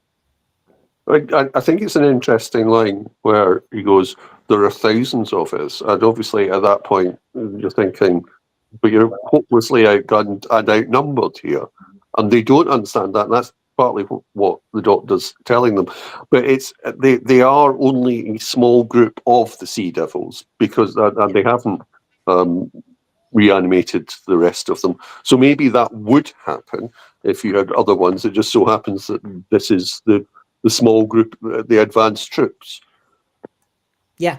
I think it's an interesting line where he goes, there are thousands of us. And obviously at that point, you're thinking, but you're hopelessly outgunned and outnumbered here. And they don't understand that. And that's partly what the Doctor's telling them. But it's they are only a small group of the Sea Devils because and they haven't reanimated the rest of them. So maybe that would happen if you had other ones. It just so happens that this is the small group, the advanced troops. Yeah.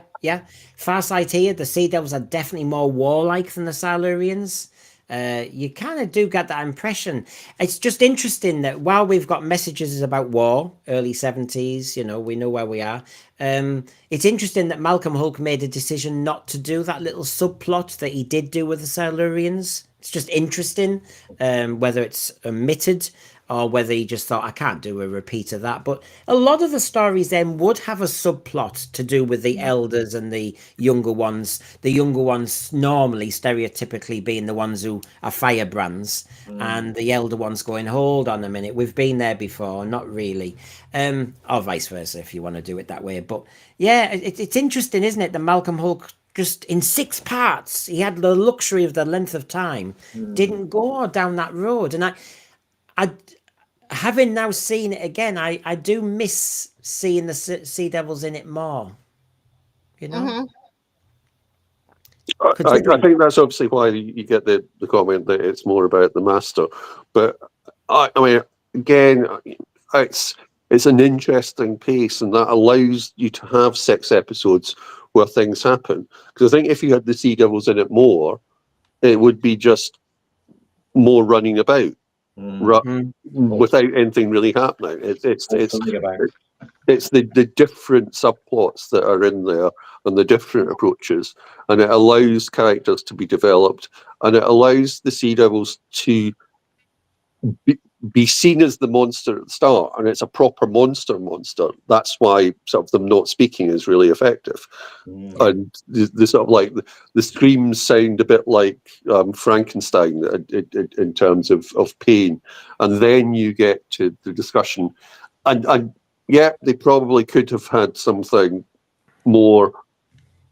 Farsight here, the Sea Devils are definitely more warlike than the Silurians. You kind of do get that impression. It's just interesting that while we've got messages about war, early 70s, you know, we know where we are. It's interesting that Malcolm Hulke made a decision not to do that little subplot that he did do with the Silurians. It's just interesting, whether it's omitted or whether he just thought, I can't do a repeat of that. But a lot of the stories then would have a subplot to do with the elders and the younger ones. The younger ones normally, stereotypically, being the ones who are firebrands, and the elder ones going, hold on a minute, we've been there before, not really. Or vice versa, if you want to do it that way. But yeah, it's interesting, isn't it, that Malcolm Hulke, just in 6 parts, he had the luxury of the length of time, didn't go down that road. And I having now seen it again, I do miss seeing the Sea Devils in it more. You know, I think that's obviously why you get the comment that it's more about the Master. But I mean, again, it's an interesting pace, and that allows you to have 6 episodes where things happen. Because I think if you had the Sea Devils in it more, it would be just more running about without anything really happening. It's the different subplots that are in there and the different approaches, and it allows characters to be developed, and it allows the Sea Devils to be seen as the monster at the start, and it's a proper monster. That's why sort of them not speaking is really effective. And the sort of like the screams sound a bit like Frankenstein in terms of pain, and then you get to the discussion, and yeah, they probably could have had something more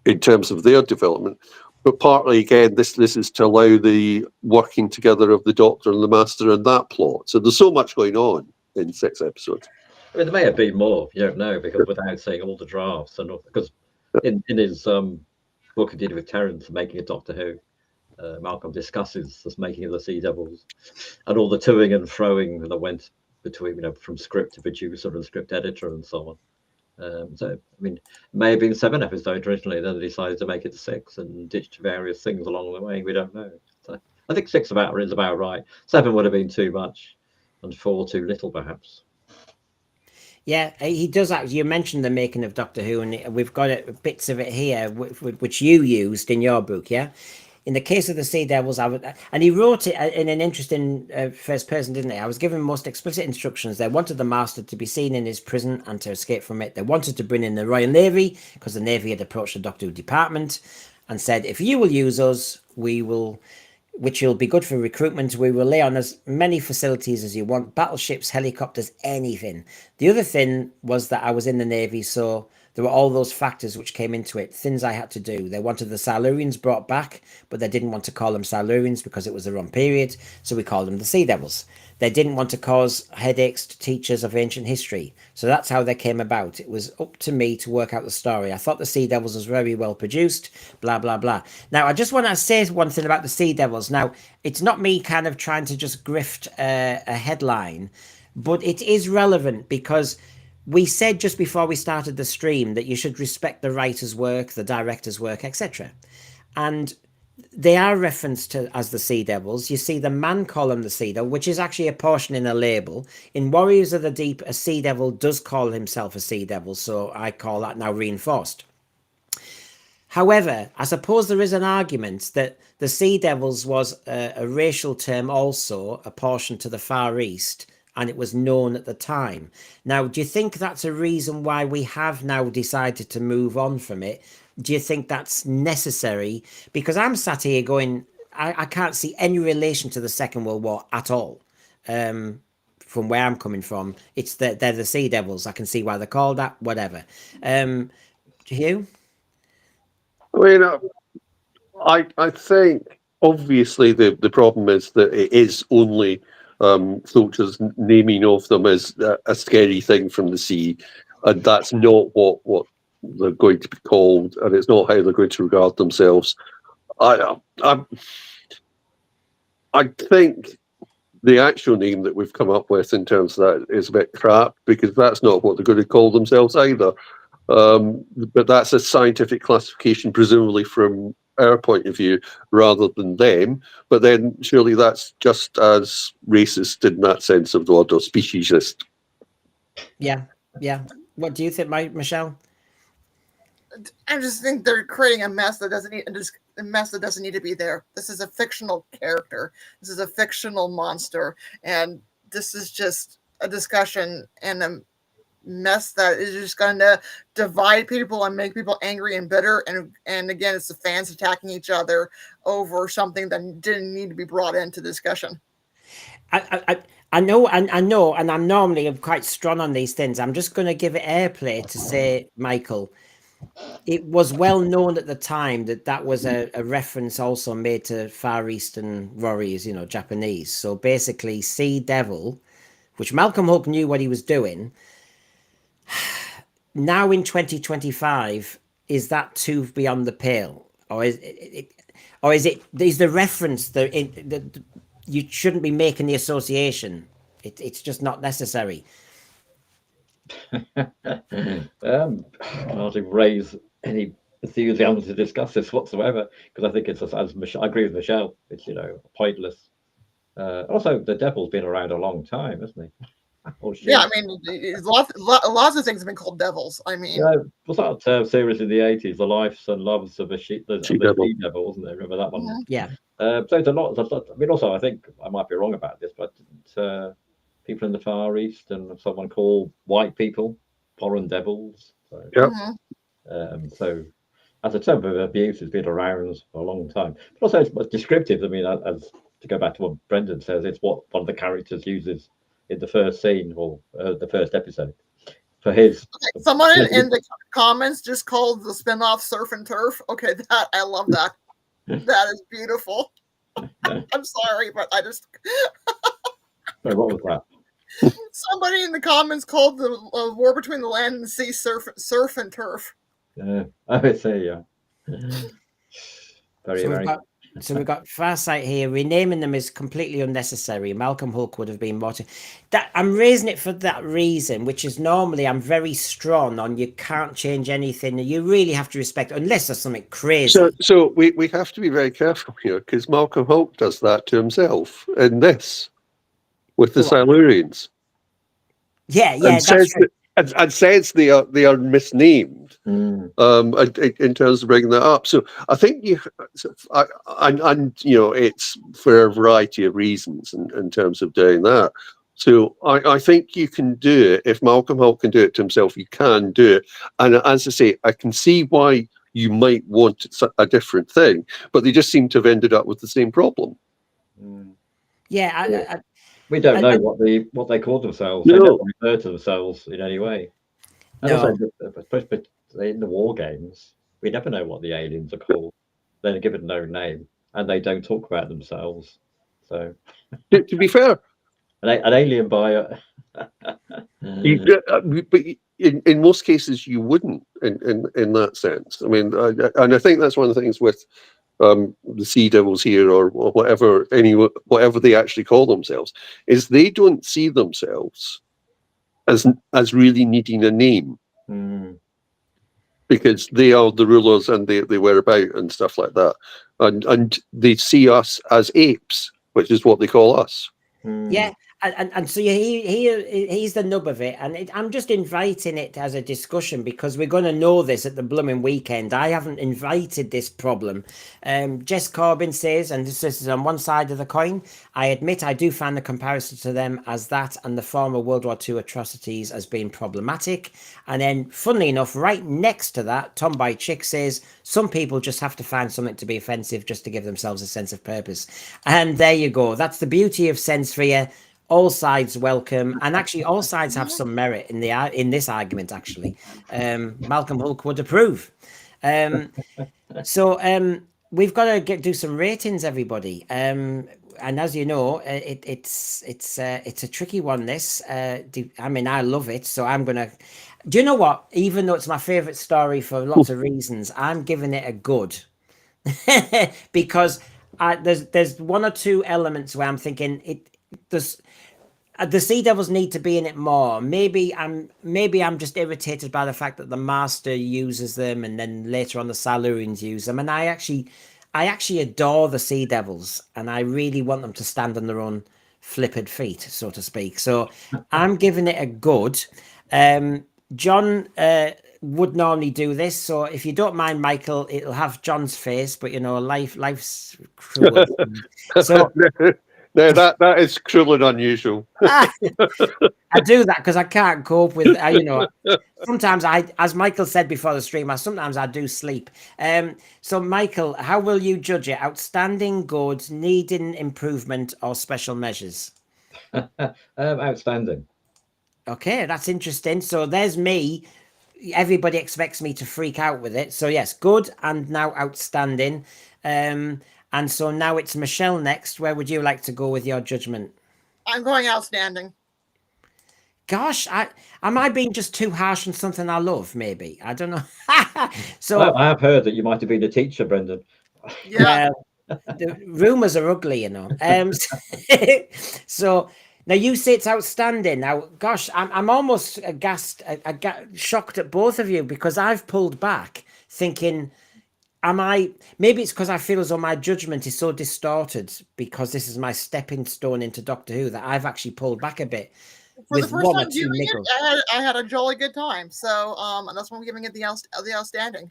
in terms of their development. But partly, again, this is to allow the working together of the Doctor and the Master in that plot. So there's so much going on in 6 episodes. I mean, there may have been more. You don't know, because without seeing all the drafts, and because in his book he did with Terence, Making a Doctor Who, Malcolm discusses this making of the Sea Devils and all the toing and froing that went between, from script to producer and script editor and so on. So, I mean, it may have been 7 episodes originally, then they decided to make it 6 and ditched various things along the way. We don't know. So I think 6 is about right. 7 would have been too much, and 4 too little, perhaps. Yeah, he does actually. You mentioned the making of Doctor Who, and we've got bits of it here, which you used in your book, yeah? In the case of the Sea Devils, and he wrote it in an interesting first person, didn't he? I was given most explicit instructions. They wanted the Master to be seen in his prison and to escape from it. They wanted to bring in the Royal Navy, because the Navy had approached the Doctor Who department and said, if you will use us, we will, which will be good for recruitment. We will lay on as many facilities as you want, battleships, helicopters, anything. The other thing was that I was in the Navy, so there were all those factors which came into it, things I had to do. They wanted the Silurians brought back, but they didn't want to call them Silurians because it was the wrong period, so we called them the Sea Devils. They didn't want to cause headaches to teachers of ancient history, so that's how they came about. It was up to me to work out the story. I thought the Sea Devils was very well produced, blah, blah, blah. Now, I just want to say one thing about the Sea Devils. Now, it's not me kind of trying to just grift a headline, but it is relevant because we said just before we started the stream that you should respect the writer's work, the director's work, etc. And they are referenced to as the Sea Devils. You see the man call them the Sea Devil, which is actually a portion in a label. In Warriors of the Deep, a Sea Devil does call himself a Sea Devil, so I call that now reinforced. However, I suppose there is an argument that the Sea Devils was a racial term also, apportioned to the Far East, and it was known at the time. Now, do you think that's a reason why we have now decided to move on from it? Do you think that's necessary? Because I'm sat here going, I can't see any relation to the Second World War at all. From where I'm coming from, they're the Sea Devils. I can see why they're called that, whatever. Hugh? I mean, I think obviously the problem is that it is only Fulcher's naming of them as a scary thing from the sea, and that's not what they're going to be called, and it's not how they're going to regard themselves. I think the actual name that we've come up with in terms of that is a bit crap, because that's not what they're going to call themselves either. But that's a scientific classification, presumably from our point of view, rather than them. But then surely that's just as racist in that sense of the word, or speciesist. Yeah. What do you think, Michelle? I just think they're creating a mess that doesn't need to be there. This is a fictional character. This is a fictional monster, and this is just a discussion and a mess that is just going to divide people and make people angry and bitter. And again, it's the fans attacking each other over something that didn't need to be brought into discussion. I know, and I'm normally quite strong on these things. I'm just going to give it airplay to say, Michael, it was well known at the time that was a reference also made to Far Eastern warriors, Japanese. So basically, Sea Devil, which Malcolm Hook knew what he was doing. Now in 2025, is that too beyond the pale, or is the reference that you shouldn't be making the association? It's just not necessary. I'll raise any enthusiasm to discuss this whatsoever, because I think it's as I agree with Michelle. It's pointless. Also, the devil's been around a long time, hasn't he? Oh, shit. Yeah, I mean, lots of things have been called devils. I mean, was that series in the 80s, The Lives and Loves of a She-Devil, wasn't it? Remember that one? Mhm. Yeah. So it's a lot. I mean, also, I think I might be wrong about this, but people in the Far East and someone called white people foreign devils. So, Yep. So as a term of abuse, it's been around for a long time. But also, it's descriptive. I mean, as to go back to what Brendan says, it's what one of the characters uses in the first scene or the first episode for his. Okay, someone in the comments just called the spinoff Surf and Turf. Okay, that I love that. That is beautiful. I'm sorry, but I just. Sorry, what was that? Somebody in the comments called the war between the land and the sea surf and turf. I would say, yeah. Very. So we've got Farsight here. Renaming them is completely unnecessary. Malcolm Hulk would have been more. That I'm raising it for that reason, which is normally I'm very strong on. You can't change anything. You really have to respect, unless there's something crazy. So we have to be very careful here, because Malcolm Hulk does that to himself in this with the Silurians. Yeah, and that's true. And says they are misnamed in terms of bringing that up. So I think it's for a variety of reasons in terms of doing that. So I think you can do it. If Malcolm Hulk can do it to himself, you can do it. And as I say, I can see why you might want a different thing, but they just seem to have ended up with the same problem. Yeah, we don't know what they call themselves. No. They never refer to themselves in any way. And No. also, in the war games, we never know what the aliens are called. They're given no name, and they don't talk about themselves. So, to be fair, an alien bio. But in most cases, you wouldn't in that sense. I mean, and I think that's one of the things with the Sea Devils here, or whatever they actually call themselves, is they don't see themselves as really needing a name, because they are the rulers and they wear about and stuff like that, and they see us as apes, which is what they call us. Yeah. And so he's the nub of it, and I'm just inviting it as a discussion because we're going to know this at the blooming weekend. I haven't invited this problem. Jess Corbin says, and this is on one side of the coin, I admit I do find the comparison to them as that and the former World War II atrocities as being problematic. And then, funnily enough, right next to that, Tom by Chick says, some people just have to find something to be offensive just to give themselves a sense of purpose. And there you go. That's the beauty of Sense for you. All sides welcome, and actually all sides have some merit in this argument. Actually, Malcolm Hulk would approve. So we've got to do some ratings, everybody. And as you know, it's a tricky one. This, I mean, I love it, so I'm gonna. Do you know what? Even though it's my favorite story for lots of reasons, I'm giving it a good because there's one or two elements where I'm thinking the Sea Devils need to be in it more. Maybe I'm just irritated by the fact that the Master uses them, and then later on the Silurians use them. And I actually adore the Sea Devils, and I really want them to stand on their own flipped feet, so to speak. So I'm giving it a good. John would normally do this, so if you don't mind, Michael, it'll have John's face, but life's cruel. So. No, that is cruel and unusual. I do that because I can't cope with, sometimes as Michael said before the stream, sometimes I do sleep. So Michael, how will you judge it? Outstanding, good, needing improvement, or special measures? Outstanding. Okay, that's interesting. So there's me. Everybody expects me to freak out with it. So yes, good and now outstanding. And so now it's Michelle next. Where would you like to go with your judgment? I'm going outstanding. Gosh, am I being just too harsh on something I love? Maybe, I don't know. So well, I have heard that you might have been a teacher, Brendan. Yeah. The rumors are ugly, So Now you say it's outstanding. Now, gosh, I'm almost shocked at both of you because I've pulled back, thinking, am I? Maybe it's because I feel as though my judgment is so distorted because this is my stepping stone into Doctor Who that I've actually pulled back a bit For the with first one or time two viewing niggles. it, I had a jolly good time. So, and that's why I'm giving it the outstanding.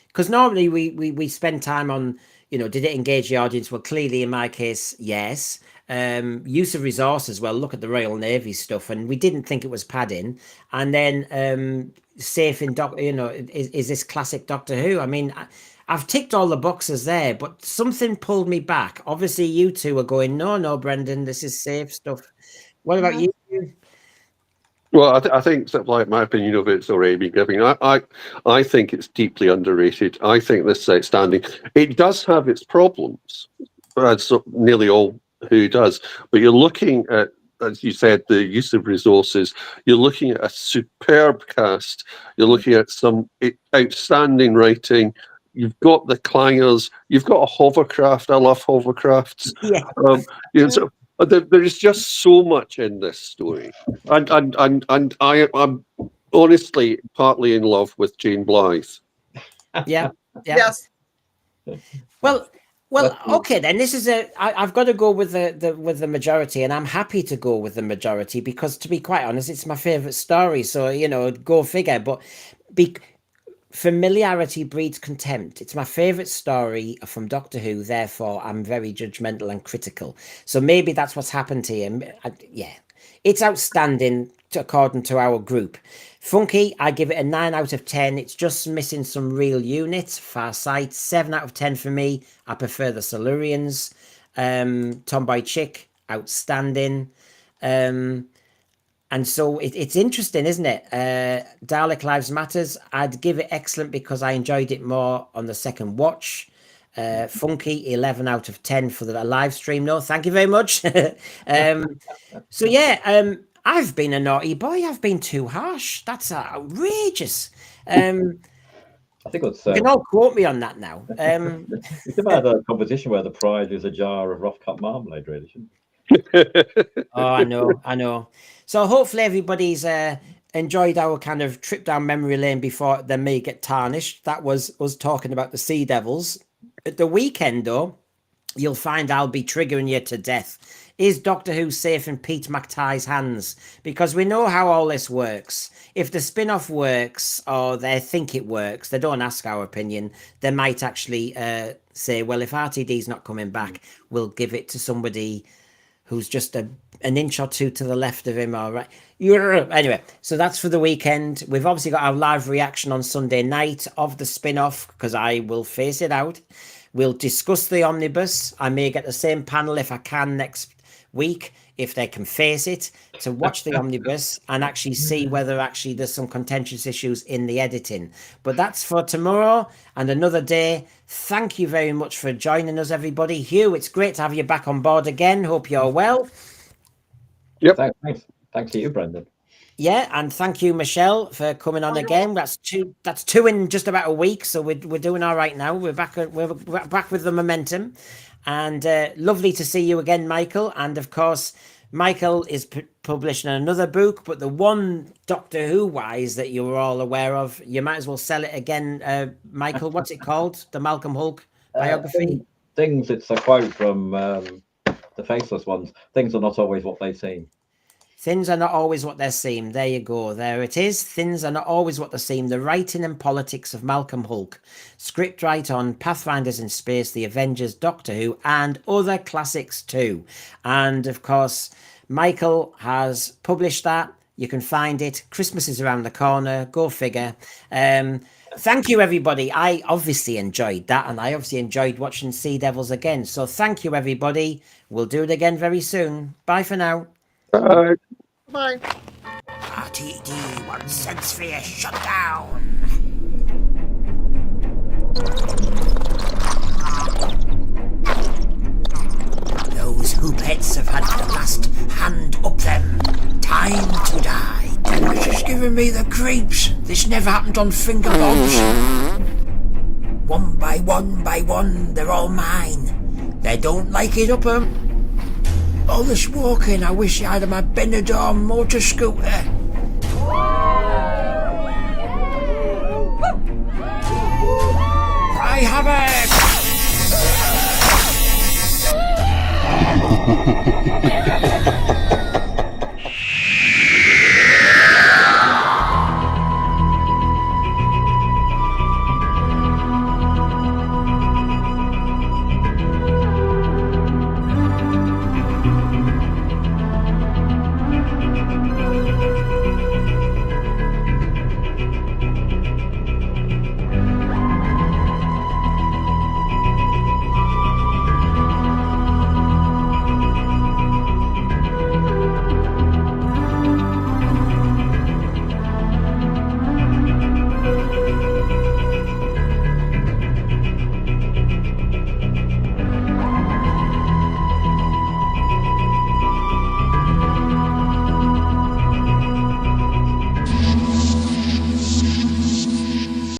Because normally we spend time on, did it engage the audience? Well, clearly in my case, yes. Use of resources, well, look at the Royal Navy stuff, and we didn't think it was padding. And then safe in is this classic Doctor Who? I mean, I've ticked all the boxes there, but something pulled me back. Obviously, you two are going, no, Brendan, this is safe stuff. What about you? Well, I think something like my opinion of it's already been given. I think it's deeply underrated. I think this is outstanding. It does have its problems, as nearly all Who does. But you're looking at, as you said, the use of resources. You're looking at a superb cast. You're looking at some outstanding writing. You've got the clangers. You've got a hovercraft. I love hovercrafts. Yeah. So there is just so much in this story, and I'm honestly partly in love with Jane Blythe. Yeah. Yes. Well, okay then. This is I've got to go with the majority, and I'm happy to go with the majority because, to be quite honest, it's my favorite story. So go figure. But familiarity breeds contempt. It's my favorite story from Doctor Who, therefore I'm very judgmental and critical. So maybe that's what's happened here. Yeah, it's outstanding according to our group. Funky, I give it a 9 out of 10. It's just missing some real units. Far Sight, 7 out of 10 for me. I prefer the Silurians. Tomboy Chick, outstanding. And so it's interesting, isn't it? Dalek Lives Matters, I'd give it excellent because I enjoyed it more on the second watch. Funky, 11 out of 10 for the live stream. No, thank you very much. So yeah, I've been a naughty boy. I've been too harsh. That's outrageous. I think it's. You can all quote me on that now. We could have had a competition where the prize is a jar of rough cut marmalade, really, shouldn't Oh, I know. So hopefully everybody's enjoyed our kind of trip down memory lane before they may get tarnished. That was us talking about the Sea Devils. At the weekend, though, you'll find I'll be triggering you to death. Is Doctor Who safe in Pete McTighe's hands? Because we know how all this works. If the spin-off works, or they think it works, they don't ask our opinion. They might actually say, well, if RTD's not coming back, we'll give it to somebody who's just an inch or two to the left of him, all right. Anyway, so that's for the weekend. We've obviously got our live reaction on Sunday night of the spin-off, because I will face it out. We'll discuss the Omnibus. I may get the same panel if I can next week, if they can face it, to watch the Omnibus and actually see whether actually there's some contentious issues in the editing. But that's for tomorrow and another day. Thank you very much for joining us, everybody. Hugh, it's great to have you back on board again. Hope you're well. Yep. Thanks to you, Brendan. Yeah, and thank you, Michelle, for coming on again. That's two in just about a week, so we're doing all right now. We're back with the momentum, and lovely to see you again, Michael. And of course, Michael is publishing another book, but the one Doctor Who wise that you were all aware of, you might as well sell it again, Michael. What's it called? The Malcolm Hulke biography. Things. It's a quote from the Faceless Ones. Things are not always what they seem. Things are not always what they seem. There you go. There it is. Things are not always what they seem. The Writing and Politics of Malcolm Hulke. Script write on Pathfinders in Space, The Avengers, Doctor Who, and other classics too. And of course, Michael has published that. You can find it. Christmas is around the corner. Go figure. Thank you, everybody. I obviously enjoyed that, and I obviously enjoyed watching Sea Devils again. So thank you, everybody. We'll do it again very soon. Bye for now. Bye. Bye. RTD, one sense sphere shut down. Those hoopheads have had the last hand up them. Time to die. This is giving me the creeps. This never happened on Finger Bombs. One by one, they're all mine. They don't like it up 'em. All this walking, I wish I had my Benidorm motor scooter. I have it!